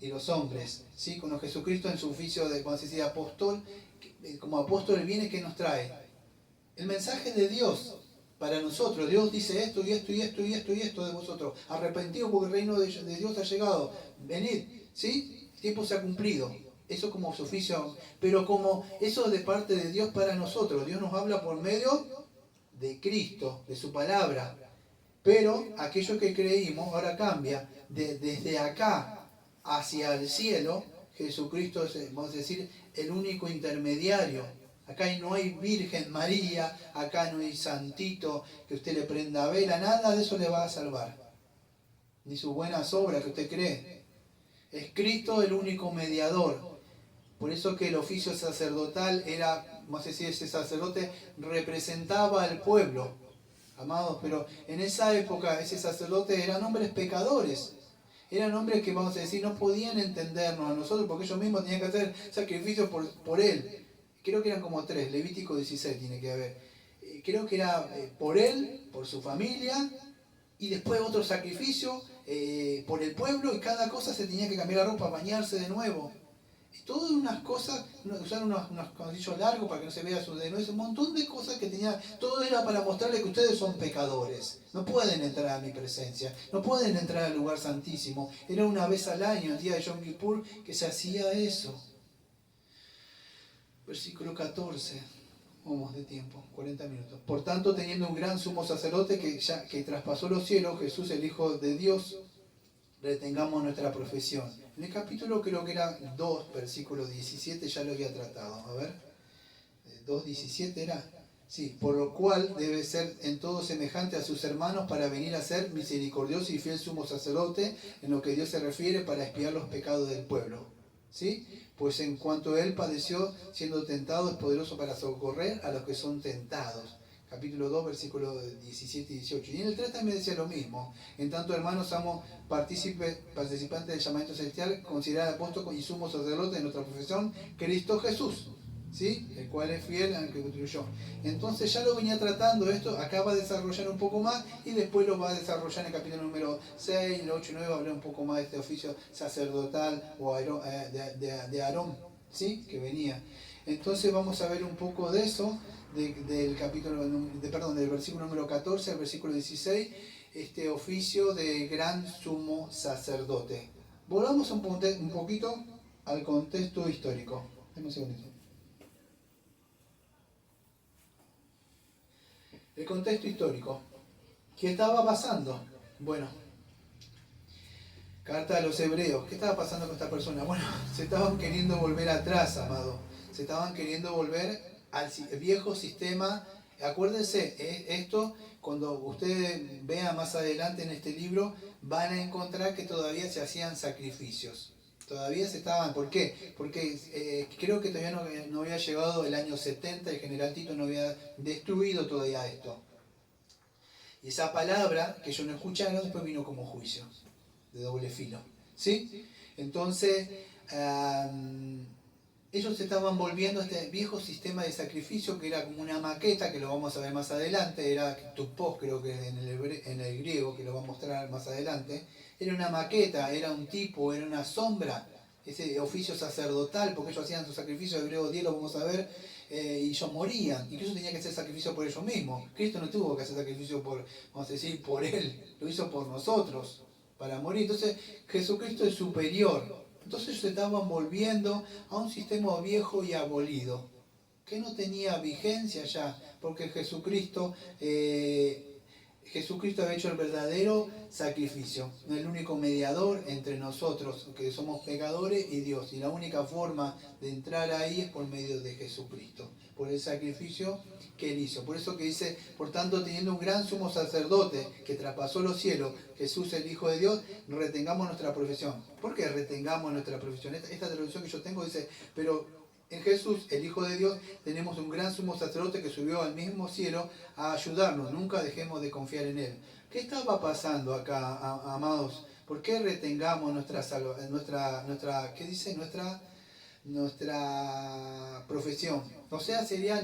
y los hombres, ¿sí? Cuando Jesucristo en su oficio de, como se dice, apóstol, como apóstol viene, que nos trae el mensaje de Dios para nosotros. Dios dice esto y esto y esto y esto y esto de vosotros. Arrepentidos porque el reino de Dios ha llegado. Venid, ¿sí? El tiempo se ha cumplido. Eso como su oficio. Pero como eso de parte de Dios para nosotros. Dios nos habla por medio de Cristo, de su palabra. Pero aquello que creímos ahora cambia. Desde acá hacia el cielo, Jesucristo es, vamos a decir, el único intermediario. Acá no hay Virgen María, acá no hay santito que usted le prenda vela, nada de eso le va a salvar. Ni sus buenas obras que usted cree. Es Cristo el único mediador. Por eso que el oficio sacerdotal era, vamos a decir, ese sacerdote representaba al pueblo. Amados, pero en esa época ese sacerdote eran hombres pecadores. Eran hombres que, vamos a decir, no podían entendernos a nosotros porque ellos mismos tenían que hacer sacrificios por él. Creo que eran como 3, Levítico 16 tiene que haber. Creo que era por él, por su familia, y después otro sacrificio por el pueblo, y cada cosa se tenía que cambiar la ropa, bañarse de nuevo. Todas unas cosas, usar unos canecillos largos para que no se vea su desnudez, un montón de cosas que tenía, todo era para mostrarle que ustedes son pecadores, no pueden entrar a mi presencia, no pueden entrar al lugar santísimo. Era una vez al año, el día de Yom Kippur, que se hacía eso. Versículo 14, vamos de tiempo, 40 minutos. Por tanto, teniendo un gran sumo sacerdote que traspasó los cielos, Jesús el Hijo de Dios, retengamos nuestra profesión. En el capítulo creo que era 2, versículo 17, ya lo había tratado. A ver, 2.17 era. Sí, por lo cual debe ser en todo semejante a sus hermanos para venir a ser misericordioso y fiel sumo sacerdote en lo que Dios se refiere para expiar los pecados del pueblo. ¿Sí? Pues en cuanto él padeció siendo tentado, es poderoso para socorrer a los que son tentados. Capítulo 2, versículos 17 y 18. Y en el 3 también decía lo mismo. En tanto, hermanos, somos participantes del llamamiento celestial, considerado apóstol y sumo sacerdote de nuestra profesión, Cristo Jesús, ¿sí? El cual es fiel al que contribuyó. Entonces ya lo venía tratando esto, acá va a desarrollar un poco más y después lo va a desarrollar en el capítulo número 6, el 8 y 9, va a hablar un poco más de este oficio sacerdotal o de Aarón, ¿sí? Que venía. Entonces vamos a ver un poco de eso. Del versículo número 14 al versículo 16, este oficio de gran sumo sacerdote. Volvamos un poquito al contexto histórico. Dame un segundito. El contexto histórico. ¿Qué estaba pasando? Bueno, carta a los hebreos. ¿Qué estaba pasando con esta persona? Bueno, se estaban queriendo volver atrás, amado. Se estaban queriendo volver al viejo sistema. Acuérdense, esto cuando ustedes vean más adelante en este libro, van a encontrar que todavía se hacían sacrificios. Todavía se estaban. ¿Por qué? Porque creo que todavía no había llegado el año 70, el general Tito no había destruido todavía esto. Y esa palabra que ellos no escucharon, después vino como juicio, de doble filo. ¿Sí? Entonces, ellos estaban volviendo a este viejo sistema de sacrificio que era como una maqueta, que lo vamos a ver más adelante, era tupos, creo que en el griego, que lo va a mostrar más adelante. Era una maqueta, era un tipo, era una sombra, ese oficio sacerdotal, porque ellos hacían sus sacrificios, Hebreos 10 lo vamos a ver, y ellos morían, incluso tenía que hacer sacrificio por ellos mismos. Cristo no tuvo que hacer sacrificio vamos a decir, por él, lo hizo por nosotros, para morir. Entonces, Jesucristo es superior. Entonces ellos estaban volviendo a un sistema viejo y abolido, que no tenía vigencia ya, porque Jesucristo había hecho el verdadero sacrificio, el único mediador entre nosotros, que somos pecadores, y Dios. Y la única forma de entrar ahí es por medio de Jesucristo, por el sacrificio que él hizo. Por eso que dice, por tanto, teniendo un gran sumo sacerdote que traspasó los cielos, Jesús el Hijo de Dios, retengamos nuestra profesión. ¿Por qué retengamos nuestra profesión? Esta traducción que yo tengo dice, pero en Jesús, el Hijo de Dios, tenemos un gran sumo sacerdote que subió al mismo cielo a ayudarnos. Nunca dejemos de confiar en Él. ¿Qué estaba pasando acá, amados? ¿Por qué retengamos nuestra profesión? O sea, sería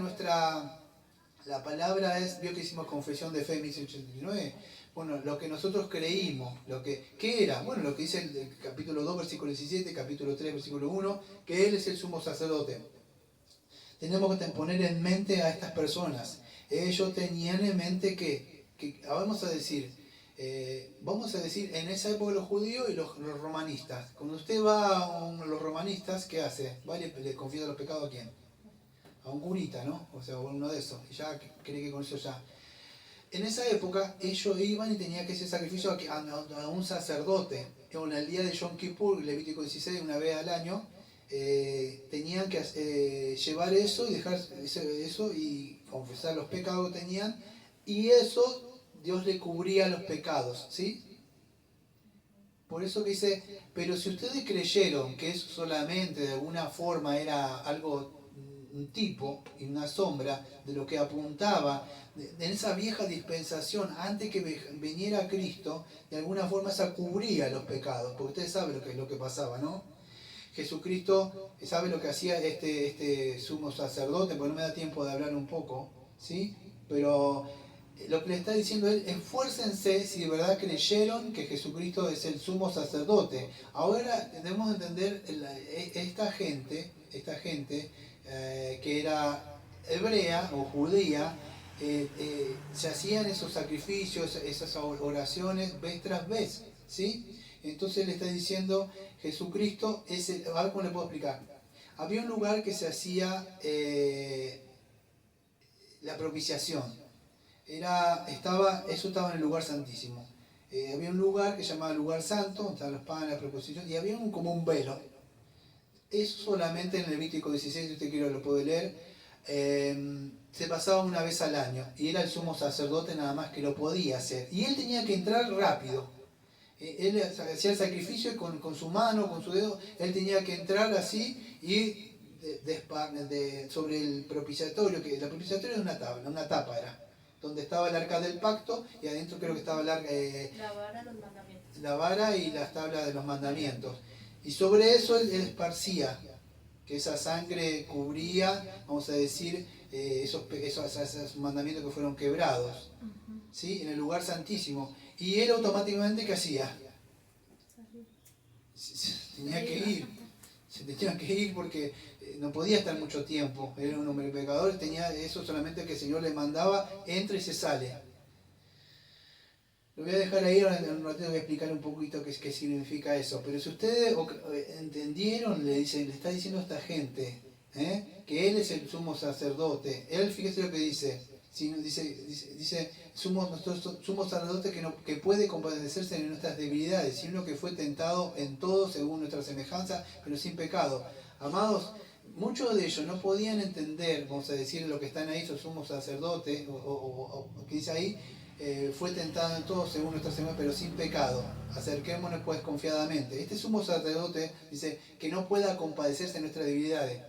la palabra es, vio que hicimos confesión de fe en 1889. Bueno, lo que nosotros creímos, ¿qué era? Bueno, lo que dice el capítulo 2, versículo 17, capítulo 3, versículo 1, que Él es el sumo sacerdote. Tenemos que poner en mente a estas personas. Ellos tenían en mente que vamos a decir, en esa época los judíos y los romanistas. Cuando usted va a los romanistas, ¿qué hace? Va y le confiesa los pecados ¿a quién? A un curita, ¿no? O sea, uno de esos. Y ya cree que con eso ya. En esa época ellos iban y tenían que hacer sacrificio a un sacerdote. En el día de Yom Kippur, Levítico 16, una vez al año, tenían que llevar eso y dejar eso y confesar los pecados que tenían. Y eso Dios le cubría los pecados, ¿sí? Por eso que dice, pero si ustedes creyeron que eso solamente de alguna forma era algo, un tipo y una sombra de lo que apuntaba en esa vieja dispensación antes que viniera Cristo, de alguna forma esa cubría los pecados, porque ustedes saben lo que pasaba, ¿no? Jesucristo sabe lo que hacía este sumo sacerdote, porque no me da tiempo de hablar un poco, ¿sí? Pero lo que le está diciendo él, esfuércense si de verdad creyeron que Jesucristo es el sumo sacerdote. Ahora debemos entender esta gente que era hebrea o judía, se hacían esos sacrificios, esas oraciones vez tras vez, ¿sí? Entonces le está diciendo, Jesucristo es el... A ver cómo le puedo explicar. Había un lugar que se hacía la propiciación. Eso estaba en el lugar santísimo. Había un lugar que se llamaba lugar santo, donde estaban los panes, la proposición, y había como un velo. Eso solamente en Levítico 16, si usted quiere lo puede leer, se pasaba una vez al año, y era el sumo sacerdote nada más que lo podía hacer. Y él tenía que entrar rápido. Él hacía el sacrificio con su mano, con su dedo, él tenía que entrar así y sobre el propiciatorio, que el propiciatorio es una tapa era, donde estaba el arca del pacto y adentro creo que estaba la vara, los mandamientos. La vara y las tablas de los mandamientos. Y sobre eso él esparcía, que esa sangre cubría, vamos a decir, esos mandamientos que fueron quebrados, ¿sí? En el lugar santísimo. Y él automáticamente, ¿qué hacía? Tenía que ir. Se tenía que ir porque no podía estar mucho tiempo. Era un hombre pecador, tenía eso solamente que el Señor le mandaba, entra y se sale. Lo voy a dejar ahí, ahora en un ratito voy a explicar un poquito qué significa eso. Pero si ustedes entendieron, le está diciendo a esta gente que Él es el sumo sacerdote. Él, fíjese lo que dice. Dice sumo sacerdote que puede compadecerse de nuestras debilidades, y uno que fue tentado en todo según nuestra semejanza, pero sin pecado. Amados, muchos de ellos no podían entender, vamos a decir, lo que están ahí, esos sumos sacerdotes, o que dice ahí, fue tentado en todo según nuestra semejanza, pero sin pecado. Acerquémonos pues confiadamente. Este sumo sacerdote dice que no pueda compadecerse de nuestras debilidades.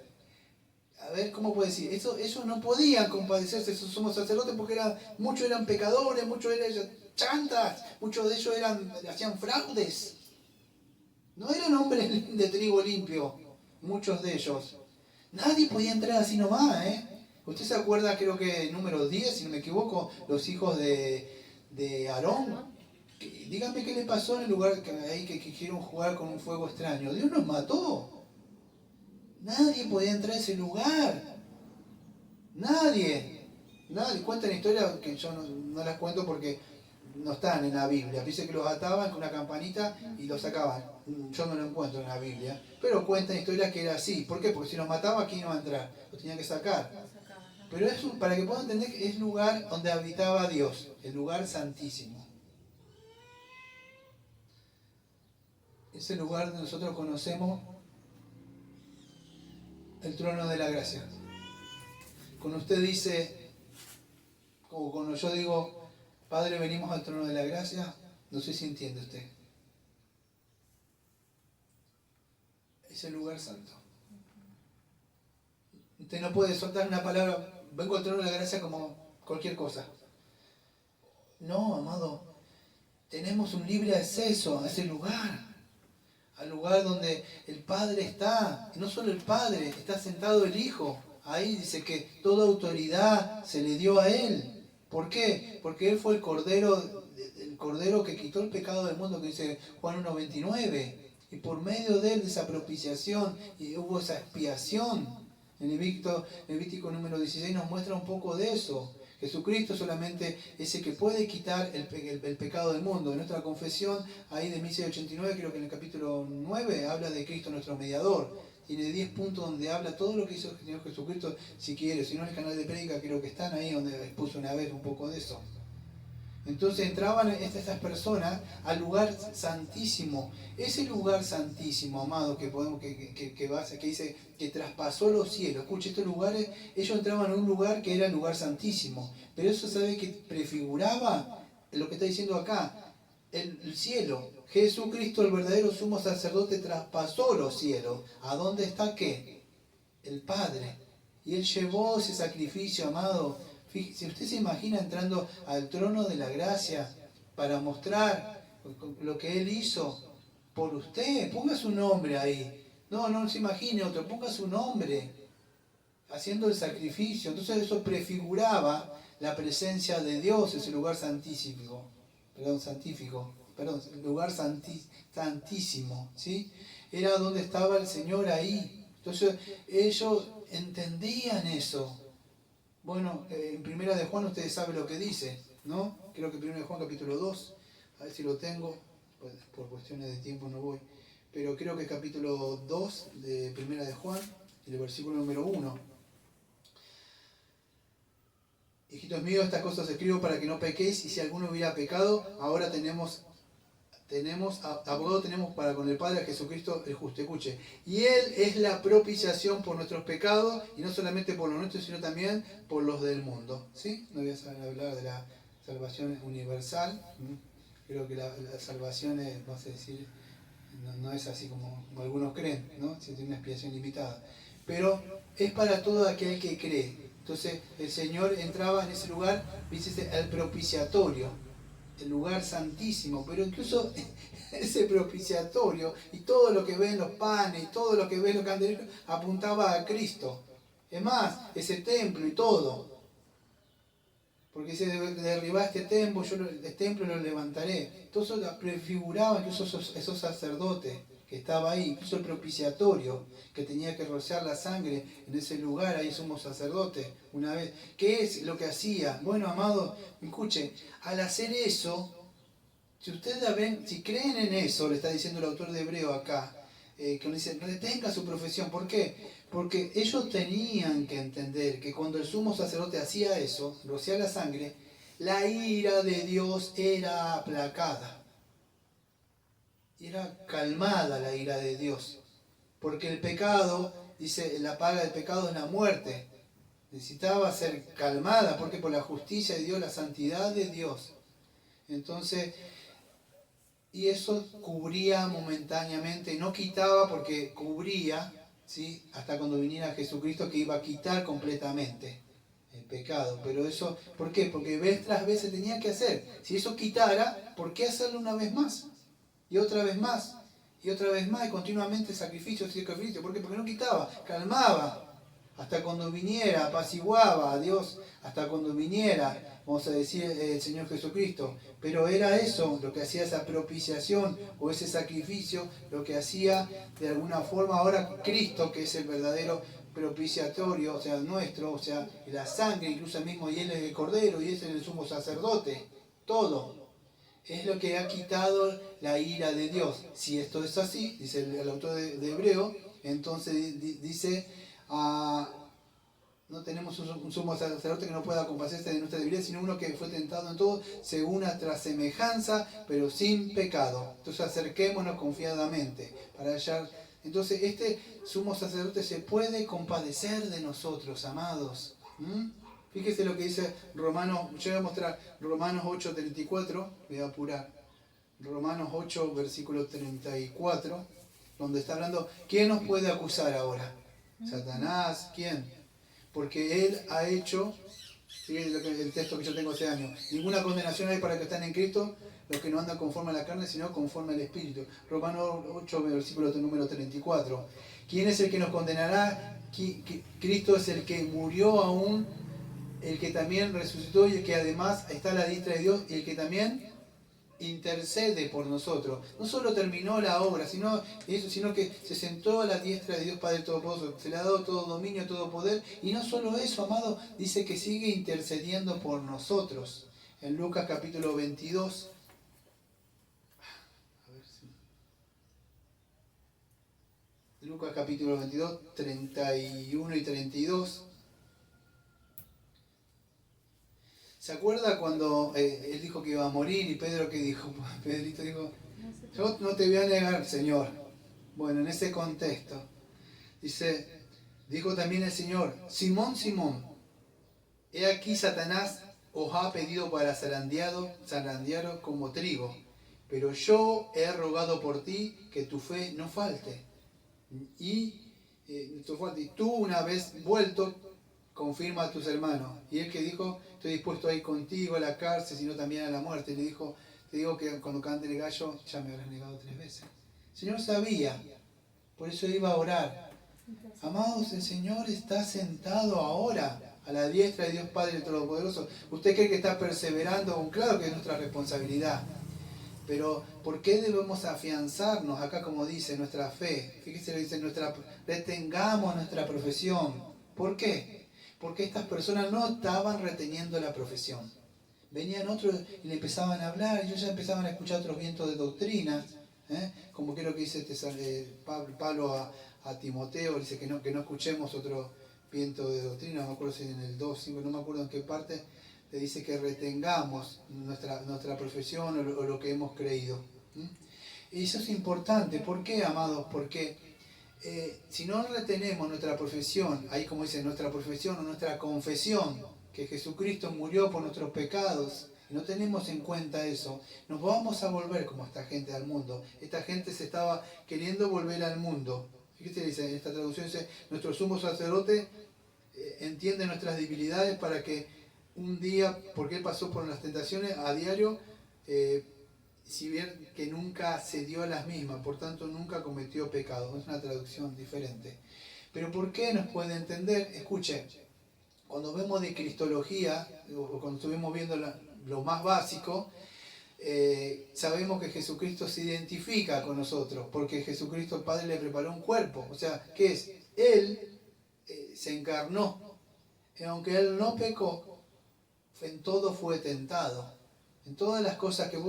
A ver, ¿cómo puede decir? Ellos no podían compadecerse, esos sumos sacerdotes, porque muchos eran pecadores, muchos eran chantas, muchos de ellos hacían fraudes. No eran hombres de trigo limpio, muchos de ellos. Nadie podía entrar así nomás, ¿eh? Usted se acuerda, creo que número 10, si no me equivoco, los hijos de Aarón. Dígame qué le pasó en el lugar ahí que quisieron jugar con un fuego extraño. Dios los mató. Nadie podía entrar a ese lugar. Nadie. Cuentan historias que yo no las cuento porque no están en la Biblia. Dice que los ataban con una campanita y los sacaban. Yo no lo encuentro en la Biblia. Pero cuentan historias que era así. ¿Por qué? Porque si los mataba, aquí no iba a entrar. Los tenían que sacar. Pero es para que puedan entender que es el lugar donde habitaba Dios. El lugar santísimo. Ese lugar donde nosotros conocemos el trono de la gracia. Cuando usted dice, o cuando yo digo, Padre, venimos al trono de la gracia, no sé si entiende usted. Es el lugar santo. Usted no puede soltar una palabra, vengo al trono de la gracia como cualquier cosa. No, amado, tenemos un libre acceso a ese lugar. Al lugar donde el Padre está, y no solo el Padre, está sentado el Hijo. Ahí dice que toda autoridad se le dio a Él. ¿Por qué? Porque Él fue el Cordero que quitó el pecado del mundo, que dice Juan 1:29. Y por medio de Él, de esa propiciación, y hubo esa expiación. En Levítico número 16 nos muestra un poco de eso. Jesucristo solamente es el que puede quitar el pecado del mundo. En nuestra confesión, ahí de 1689, creo que en el capítulo 9, habla de Cristo nuestro mediador. Tiene 10 puntos donde habla todo lo que hizo el Señor Jesucristo, si quiere. Si no, en el canal de prédica creo que están ahí, donde expuso una vez un poco de eso. Entonces entraban estas personas al lugar santísimo. Ese lugar santísimo, amado, que dice que traspasó los cielos. Escuche, estos lugares, ellos entraban en un lugar que era el lugar santísimo. Pero eso, ¿sabe que prefiguraba lo que está diciendo acá? El cielo. Jesucristo, el verdadero sumo sacerdote, traspasó los cielos. ¿A dónde está qué? El Padre. Y Él llevó ese sacrificio, amado. Si usted se imagina entrando al trono de la gracia para mostrar lo que Él hizo por usted, ponga su nombre ahí. No se imagine otro, ponga su nombre. haciendo el sacrificio. Entonces eso prefiguraba la presencia de Dios, ese lugar santísimo, lugar santísimo, ¿sí? Era donde estaba el Señor ahí. Entonces ellos entendían eso. Bueno, en Primera de Juan ustedes saben lo que dice, ¿no? Creo que Primera de Juan capítulo 2, a ver si lo tengo, pues, por cuestiones de tiempo no voy, pero creo que capítulo 2 de Primera de Juan, el versículo número 1. Hijitos míos, estas cosas escribo para que no pequéis, y si alguno hubiera pecado, ahora abogado tenemos para con el Padre, a Jesucristo el justo. Escuche, y Él es la propiciación por nuestros pecados, y no solamente por los nuestros, sino también por los del mundo. ¿Sí? No voy a hablar de la salvación universal. Creo que la salvación es, vamos a decir, no es así como algunos creen, ¿no? Si tiene una expiación limitada. Pero es para todo aquel que cree. Entonces el Señor entraba en ese lugar, dice el propiciatorio, el lugar santísimo, pero incluso ese propiciatorio y todo lo que ven los panes y todo lo que ven los candeleros apuntaba a Cristo. Es más, ese templo y todo. Porque dice, derribar este templo, el templo lo levantaré. Todo eso prefiguraba incluso esos sacerdotes que estaba ahí, incluso el propiciatorio, que tenía que rociar la sangre en ese lugar, ahí somos sacerdotes una vez. ¿Qué es lo que hacía? Bueno, amados, escuchen, al hacer eso, si ustedes ven, si creen en eso, le está diciendo el autor de Hebreo acá, que nos dice, retenga su profesión. ¿Por qué? Porque ellos tenían que entender que cuando el sumo sacerdote hacía eso, rociar la sangre, la ira de Dios era aplacada. Era calmada la ira de Dios. Porque el pecado, dice, la paga del pecado es la muerte. Necesitaba ser calmada, porque por la justicia de Dios, la santidad de Dios. Entonces, y eso cubría momentáneamente, no quitaba porque cubría, ¿sí? Hasta cuando viniera Jesucristo, que iba a quitar completamente el pecado. Pero eso, ¿por qué? Porque vez tras vez se tenía que hacer. Si eso quitara, ¿por qué hacerlo una vez más? Y otra vez más, y otra vez más, y continuamente sacrificio. ¿Por qué? Porque no quitaba, calmaba. Hasta cuando viniera, apaciguaba a Dios, hasta cuando viniera, vamos a decir, el Señor Jesucristo. Pero era eso lo que hacía esa propiciación o ese sacrificio, lo que hacía de alguna forma ahora Cristo, que es el verdadero propiciatorio, o sea, nuestro, o sea, la sangre, incluso el mismo, y Él es el Cordero, y es el sumo sacerdote, todo. Es lo que ha quitado la ira de Dios. Si esto es así, dice el autor de Hebreo, entonces dice, no tenemos un sumo sacerdote que no pueda compadecerse de nuestra debilidad, sino uno que fue tentado en todo, según nuestra semejanza, pero sin pecado. Entonces acerquémonos confiadamente para hallar. Entonces este sumo sacerdote se puede compadecer de nosotros, amados. Fíjese lo que dice Romanos, yo voy a mostrar Romanos 8:34, voy a apurar. Romanos 8, versículo 34, donde está hablando, ¿quién nos puede acusar ahora? Satanás, ¿quién? Porque Él ha hecho, fíjense el texto que yo tengo hace años, ninguna condenación hay para los que están en Cristo, los que no andan conforme a la carne, sino conforme al Espíritu. Romanos 8, versículo número 34. ¿Quién es el que nos condenará? Cristo es el que murió aún, el que también resucitó y el que además está a la diestra de Dios y el que también intercede por nosotros. No solo terminó la obra, sino que se sentó a la diestra de Dios Padre Todopoderoso. Se le ha dado todo dominio, todo poder. Y no solo eso, amado, dice que sigue intercediendo por nosotros. En Lucas capítulo 22. Lucas capítulo 22, 31 y 32. ¿Se acuerda cuando él dijo que iba a morir y Pedro que dijo? Pedrito dijo, yo no te voy a negar, Señor. Bueno, en ese contexto, dijo también el Señor, Simón, Simón, he aquí Satanás os ha pedido para zarandearos como trigo, pero yo he rogado por ti que tu fe no falte. Y tú una vez vuelto, confirma a tus hermanos. Y él que dijo, estoy dispuesto a ir contigo a la cárcel, sino también a la muerte. Y le dijo, te digo que cuando cante el gallo, ya me habrás negado 3 veces. El Señor sabía, por eso iba a orar. Amados, el Señor está sentado ahora a la diestra de Dios Padre Todopoderoso. ¿Usted cree que está perseverando? Claro que es nuestra responsabilidad. Pero ¿por qué debemos afianzarnos acá, como dice, nuestra fe? Fíjese, dice, retengamos nuestra profesión. ¿Por qué? Porque estas personas no estaban reteniendo la profesión. Venían otros y le empezaban a hablar, y ellos ya empezaban a escuchar otros vientos de doctrina, como creo que dice Pablo a Timoteo, dice que no escuchemos otro viento de doctrina, no me acuerdo si en el 2, 5, no me acuerdo en qué parte, le dice que retengamos nuestra profesión o lo que hemos creído. Y eso es importante. ¿Por qué, amados? Porque si no retenemos nuestra profesión, ahí como dice, nuestra profesión o nuestra confesión, que Jesucristo murió por nuestros pecados, y no tenemos en cuenta eso, nos vamos a volver como esta gente al mundo. Esta gente se estaba queriendo volver al mundo. Fíjate, dice, en esta traducción dice, nuestro sumo sacerdote entiende nuestras debilidades para que un día, porque él pasó por las tentaciones a diario, si bien que nunca se dio a las mismas, por tanto nunca cometió pecado. Es una traducción diferente. Pero ¿por qué nos puede entender? Escuche, cuando vemos de Cristología, o cuando estuvimos viendo lo más básico, sabemos que Jesucristo se identifica con nosotros, porque Jesucristo el Padre le preparó un cuerpo. O sea, ¿qué es? Él se encarnó. Y aunque Él no pecó, en todo fue tentado. En todas las cosas que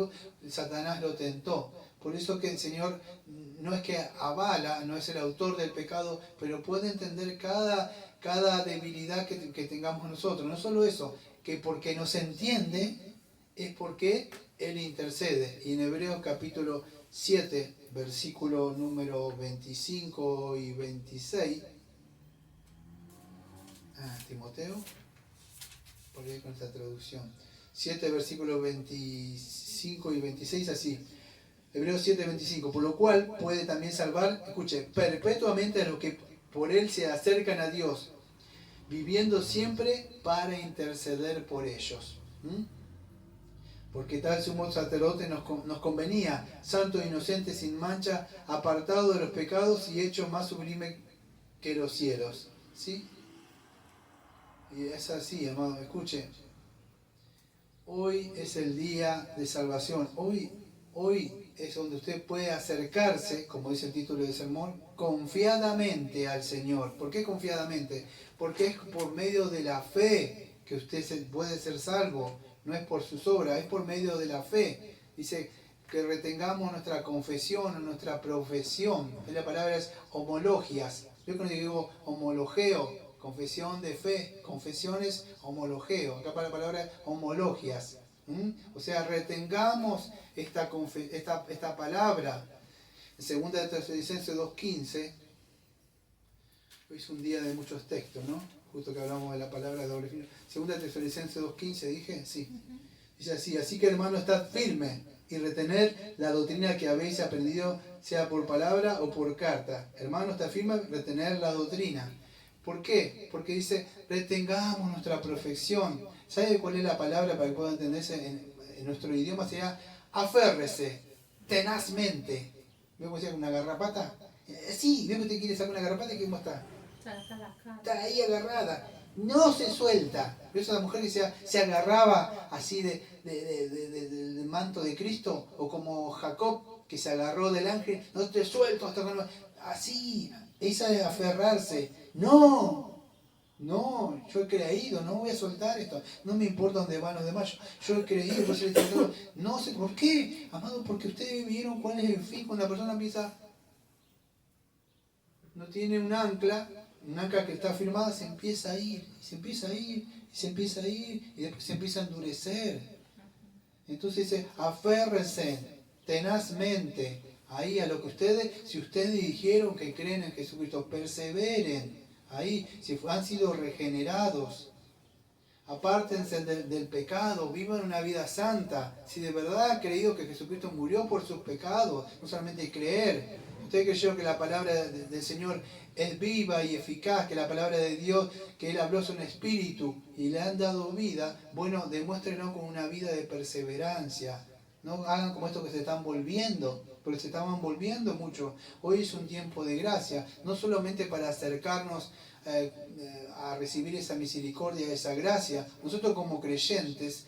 Satanás lo tentó. Por eso que el Señor no es que avala, no es el autor del pecado, pero puede entender cada debilidad que tengamos nosotros. No solo eso, que porque nos entiende, es porque Él intercede. Y en Hebreos capítulo 7, versículo número 25 y 26, Timoteo, por ahí con esta traducción, 7 versículos 25 y 26, así, Hebreos 7, 25, por lo cual puede también salvar, escuche, perpetuamente a los que por Él se acercan a Dios, viviendo siempre para interceder por ellos. Porque tal sumo sacerdote nos convenía, santo e inocente, sin mancha, apartado de los pecados y hecho más sublime que los cielos. ¿Sí? Y es así, amado, escuche. Hoy es el día de salvación. Hoy es donde usted puede acercarse, como dice el título del sermón, confiadamente al Señor. ¿Por qué confiadamente? Porque es por medio de la fe que usted puede ser salvo. No es por sus obras, es por medio de la fe. Dice que retengamos nuestra confesión o nuestra profesión. La palabra es homologias. Yo cuando digo homologeo, confesión de fe, confesiones, homologeo. Acá para la palabra homologias. O sea, retengamos esta palabra. En 2 de Tesalonicenses 2:15, hoy es un día de muchos textos, ¿no? Justo que hablamos de la palabra de doble filo. 2 de Tesalonicenses 2:15, ¿dije? Sí. Dice así que hermano, estad firme y retener la doctrina que habéis aprendido, sea por palabra o por carta. Hermano, está firme, retener la doctrina. ¿Por qué? Porque dice, retengamos nuestra profesión. ¿Sabe cuál es la palabra para que pueda entenderse en nuestro idioma? Sería aférrese, tenazmente. ¿Ves cómo decía una garrapata? Sí, ¿ves que usted quiere sacar una garrapata y cómo está? Está ahí agarrada. No se suelta. ¿Ves a la mujer que se agarraba así del manto de Cristo? O como Jacob, que se agarró del ángel. No te suelto hasta que no... Así, esa es aferrarse. No, yo he creído, no voy a soltar esto. No me importa dónde van los demás. Yo he creído, por eso no sé por qué, amado, porque ustedes vieron cuál es el fin cuando la persona empieza, no tiene un ancla que está firmada, se empieza a ir, y después se empieza a endurecer. Entonces dice, aférrense tenazmente ahí a lo que si ustedes dijeron que creen en Jesucristo, perseveren ahí, si han sido regenerados, apártense del pecado, vivan una vida santa. Si de verdad han creído que Jesucristo murió por sus pecados, no solamente creer. Usted creyó que la palabra del Señor es viva y eficaz, que la palabra de Dios, que Él habló, es un espíritu y le han dado vida. Bueno, demuéstrenlo con una vida de perseverancia. No hagan como esto que se están volviendo, porque se estaban volviendo mucho. Hoy es un tiempo de gracia, no solamente para acercarnos a recibir esa misericordia, esa gracia. Nosotros como creyentes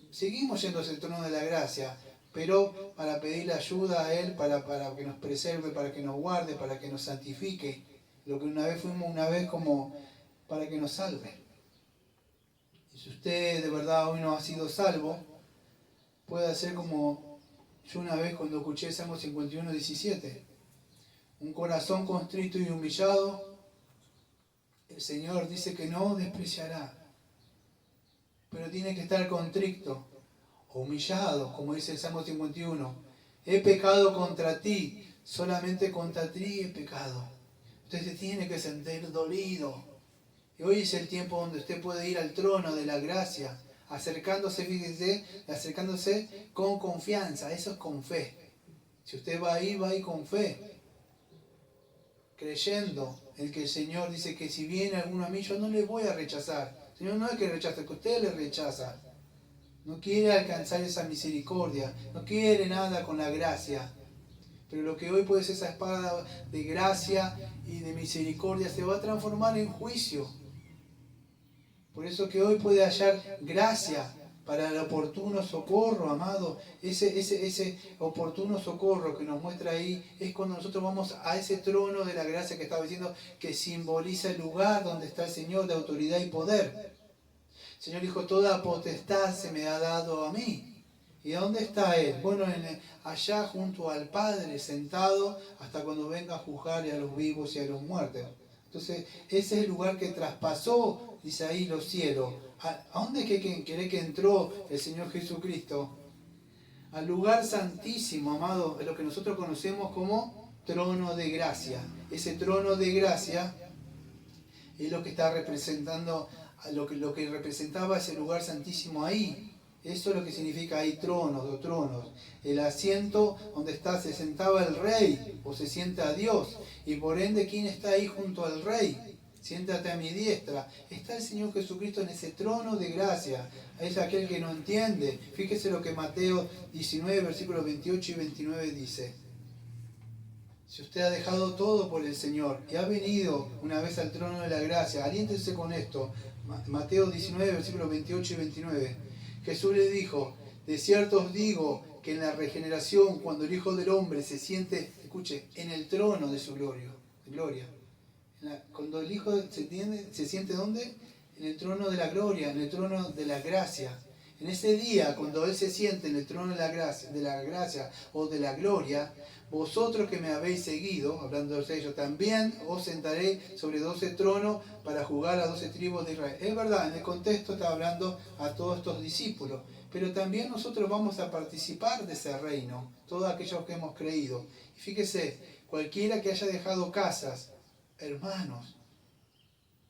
seguimos yendo a ese trono de la gracia, pero para pedirle ayuda a Él, para que nos preserve, para que nos guarde, para que nos santifique. Lo que una vez fuimos, una vez como para que nos salve. Y si usted de verdad hoy no ha sido salvo, puede hacer como yo una vez cuando escuché Salmo 51:17. Un corazón contrito y humillado, el Señor dice que no despreciará. Pero tiene que estar contrito o humillado, como dice el Salmo 51. He pecado contra ti, solamente contra ti he pecado. Usted se tiene que sentir dolido. Y hoy es el tiempo donde usted puede ir al trono de la gracia, acercándose, fíjese, acercándose con confianza. Eso es con fe. Si usted va ahí con fe, creyendo en que el Señor dice que si viene alguno a mí, yo no le voy a rechazar. El Señor no es que rechaza, es que usted le rechaza. No quiere alcanzar esa misericordia, no quiere nada con la gracia. Pero lo que hoy puede ser esa espada de gracia y de misericordia se va a transformar en juicio. Por eso que hoy puede hallar gracia para el oportuno socorro, amado. Ese oportuno socorro que nos muestra ahí es cuando nosotros vamos a ese trono de la gracia que estaba diciendo, que simboliza el lugar donde está el Señor de autoridad y poder. El Señor dijo, toda potestad se me ha dado a mí. ¿Y dónde está Él? Bueno, allá junto al Padre, sentado hasta cuando venga a juzgar a los vivos y a los muertos. Entonces, ese es el lugar que traspasó, dice ahí, los cielos. ¿A dónde cree que entró el Señor Jesucristo? Al lugar santísimo, amado, es lo que nosotros conocemos como trono de gracia. Ese trono de gracia es lo que está representando, lo que representaba ese lugar santísimo ahí. Eso es lo que significa ahí tronos o tronos. El asiento donde se sentaba el rey o se sienta Dios. Y por ende, ¿quién está ahí junto al rey? Siéntate a mi diestra. Está el Señor Jesucristo en ese trono de gracia. Es aquel que no entiende. Fíjese lo que Mateo 19, versículos 28 y 29 dice. Si usted ha dejado todo por el Señor y ha venido una vez al trono de la gracia, aliéntese con esto. Mateo 19, versículos 28 y 29. Jesús le dijo, de cierto os digo que en la regeneración, cuando el Hijo del Hombre se siente, escuche, en el trono de su gloria. Cuando el Hijo se siente ¿dónde? En el trono de la gloria, en el trono de la gracia. En ese día, cuando Él se siente en el trono de la gracia o de la gloria, vosotros que me habéis seguido, hablando de ellos, también os sentaré sobre 12 tronos para juzgar a 12 tribus de Israel. Es verdad, en el contexto está hablando a todos estos discípulos, pero también nosotros vamos a participar de ese reino, todos aquellos que hemos creído. Y fíjese, cualquiera que haya dejado casas, hermanos,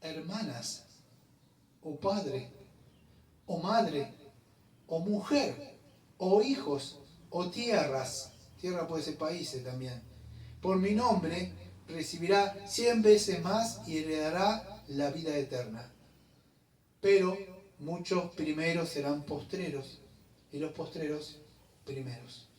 hermanas, o padre, o madre, o mujer, o hijos, o tierras, tierra puede ser países también, por mi nombre recibirá 100 veces más y heredará la vida eterna. Pero muchos primeros serán postreros y los postreros primeros.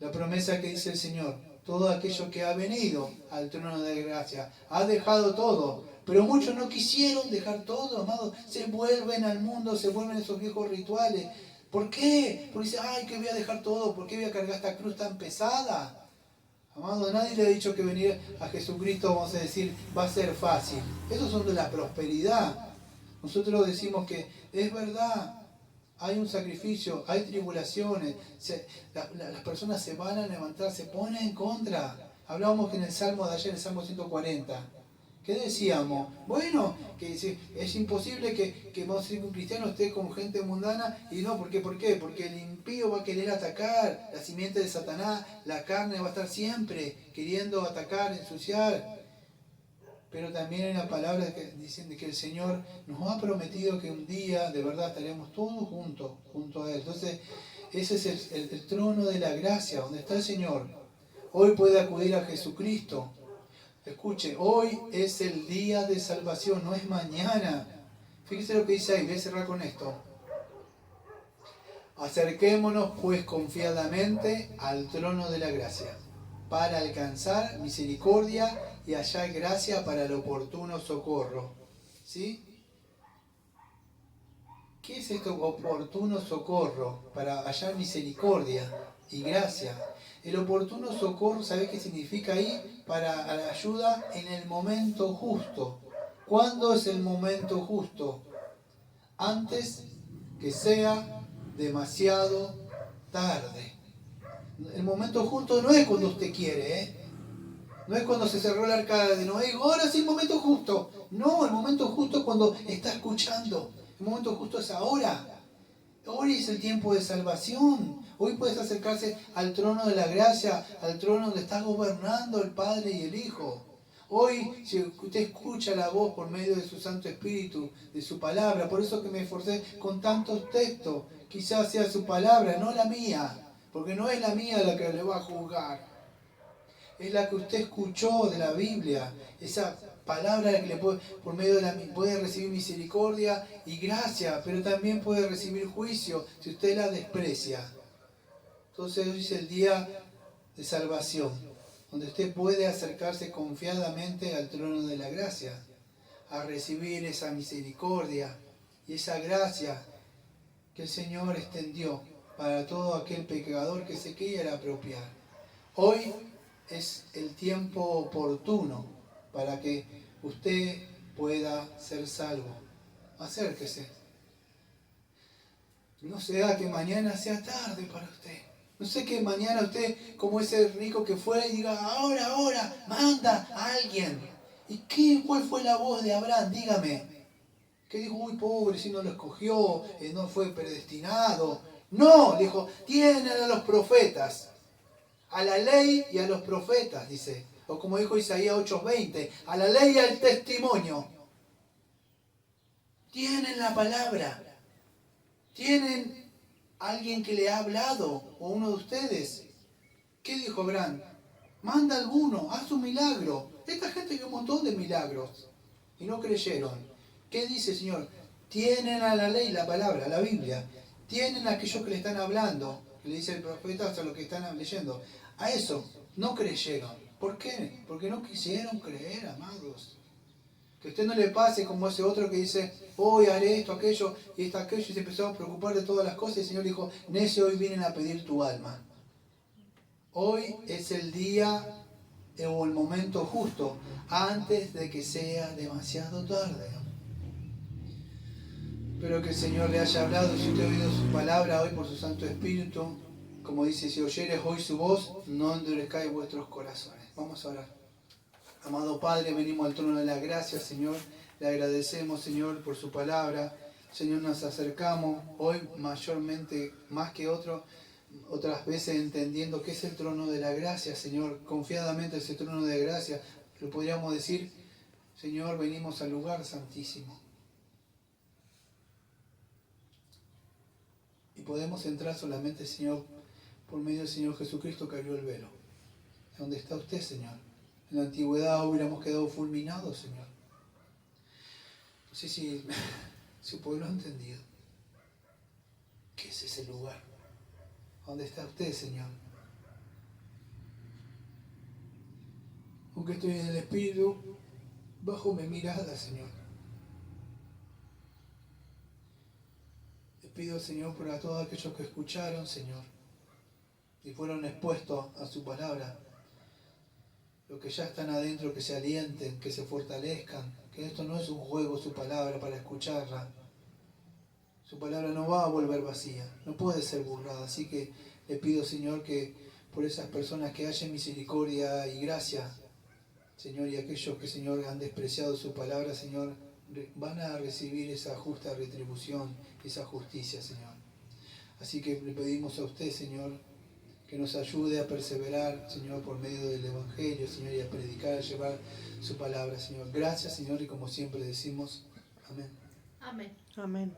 La promesa que dice el Señor, todo aquello que ha venido al trono de gracia, ha dejado todo, pero muchos no quisieron dejar todo, amado, se vuelven al mundo, se vuelven esos viejos rituales. ¿Por qué? Porque dicen, ay, que voy a dejar todo, ¿por qué voy a cargar esta cruz tan pesada? Amado, nadie le ha dicho que venir a Jesucristo, vamos a decir, va a ser fácil. Esos son de la prosperidad. Nosotros decimos que es verdad. Hay un sacrificio, hay tribulaciones, las personas se van a levantar, se ponen en contra. Hablábamos en el Salmo de ayer, el Salmo 140. ¿Qué decíamos? Bueno, que es imposible que un cristiano esté con gente mundana y no, ¿por qué? ¿Por qué? Porque el impío va a querer atacar, la simiente de Satanás, la carne va a estar siempre queriendo atacar, ensuciar. Pero también hay una palabra que dicen que el Señor nos ha prometido que un día de verdad estaremos todos juntos, junto a Él. Entonces, ese es el trono de la gracia, donde está el Señor. Hoy puede acudir a Jesucristo. Escuche, hoy es el día de salvación, no es mañana. Fíjese lo que dice ahí, voy a cerrar con esto. Acerquémonos pues confiadamente al trono de la gracia, para alcanzar misericordia y hallar gracia para el oportuno socorro. ¿Sí? ¿Qué es esto oportuno socorro? Para hallar misericordia y gracia. El oportuno socorro, ¿sabés qué significa ahí? Para la ayuda en el momento justo. ¿Cuándo es el momento justo? Antes que sea demasiado tarde. El momento justo no es cuando usted quiere, ¿eh? No es cuando se cerró el arca de Noé y digo, ahora sí el momento justo. No, el momento justo es cuando está escuchando. El momento justo es ahora. Hoy es el tiempo de salvación. Hoy puedes acercarse al trono de la gracia, al trono donde está gobernando el Padre y el Hijo. Hoy, si usted escucha la voz por medio de su Santo Espíritu, de su palabra, por eso que me esforcé con tantos textos, quizás sea su palabra, no la mía, porque no es la mía la que le va a juzgar. Es la que usted escuchó de la Biblia, esa palabra que le puede, por medio de la puede recibir misericordia y gracia, pero también puede recibir juicio si usted la desprecia. Entonces hoy es el día de salvación, donde usted puede acercarse confiadamente al trono de la gracia, a recibir esa misericordia y esa gracia que el Señor extendió para todo aquel pecador que se quiera apropiar. Hoy es el tiempo oportuno para que usted pueda ser salvo. Acérquese. No sea que mañana sea tarde para usted. No sé que mañana usted, como ese rico que fue, diga, ahora, manda a alguien. ¿Y cuál fue la voz de Abraham? Dígame. Que dijo, uy, pobre, si no lo escogió, no fue predestinado. No, dijo, tienen a los profetas. A la ley y a los profetas, dice. O como dijo Isaías 8:20, a la ley y al testimonio. Tienen la palabra. Tienen alguien que le ha hablado, o uno de ustedes. ¿Qué dijo Abraham? Manda alguno, haz un milagro. Esta gente que un montón de milagros. Y no creyeron. ¿Qué dice el Señor? Tienen a la ley, la palabra, la Biblia. Tienen a aquellos que le están hablando. Le dice el profeta hasta lo que están leyendo. A eso no creyeron. ¿Por qué? Porque no quisieron creer, amados. Que a usted no le pase como ese otro que dice, hoy haré esto, aquello, y esto, aquello, y se empezó a preocupar de todas las cosas, y el Señor dijo, necio, hoy vienen a pedir tu alma. Hoy es el día o el momento justo, antes de que sea demasiado tarde. Espero que el Señor le haya hablado, si usted ha oído su palabra hoy por su Santo Espíritu, como dice, si oyeres hoy su voz, no endurezcáis vuestros corazones. Vamos a orar. Amado Padre, venimos al trono de la gracia, Señor. Le agradecemos, Señor, por su palabra. Señor, nos acercamos hoy mayormente, más que otras veces, entendiendo que es el trono de la gracia, Señor. Confiadamente ese trono de gracia, lo podríamos decir, Señor, venimos al lugar santísimo. Y podemos entrar solamente, Señor, por medio del Señor Jesucristo que abrió el velo. ¿Dónde está usted, Señor? En la antigüedad hubiéramos quedado fulminados, Señor. No sé si su pueblo ha entendido. ¿Qué es ese lugar? ¿Dónde está usted, Señor? Aunque estoy en el Espíritu, bajo mi mirada, Señor. Le pido, Señor, por a todos aquellos que escucharon, Señor, y fueron expuestos a su palabra. Los que ya están adentro, que se alienten, que se fortalezcan, que esto no es un juego, su palabra, para escucharla. Su palabra no va a volver vacía, no puede ser burlada. Así que le pido, Señor, que por esas personas que hayan misericordia y gracia, Señor, y aquellos que, Señor, han despreciado su palabra, Señor, van a recibir esa justa retribución, esa justicia, Señor. Así que le pedimos a usted, Señor, que nos ayude a perseverar, Señor, por medio del Evangelio, Señor, y a predicar, a llevar su palabra, Señor. Gracias, Señor, y como siempre decimos, amén. Amén. Amén.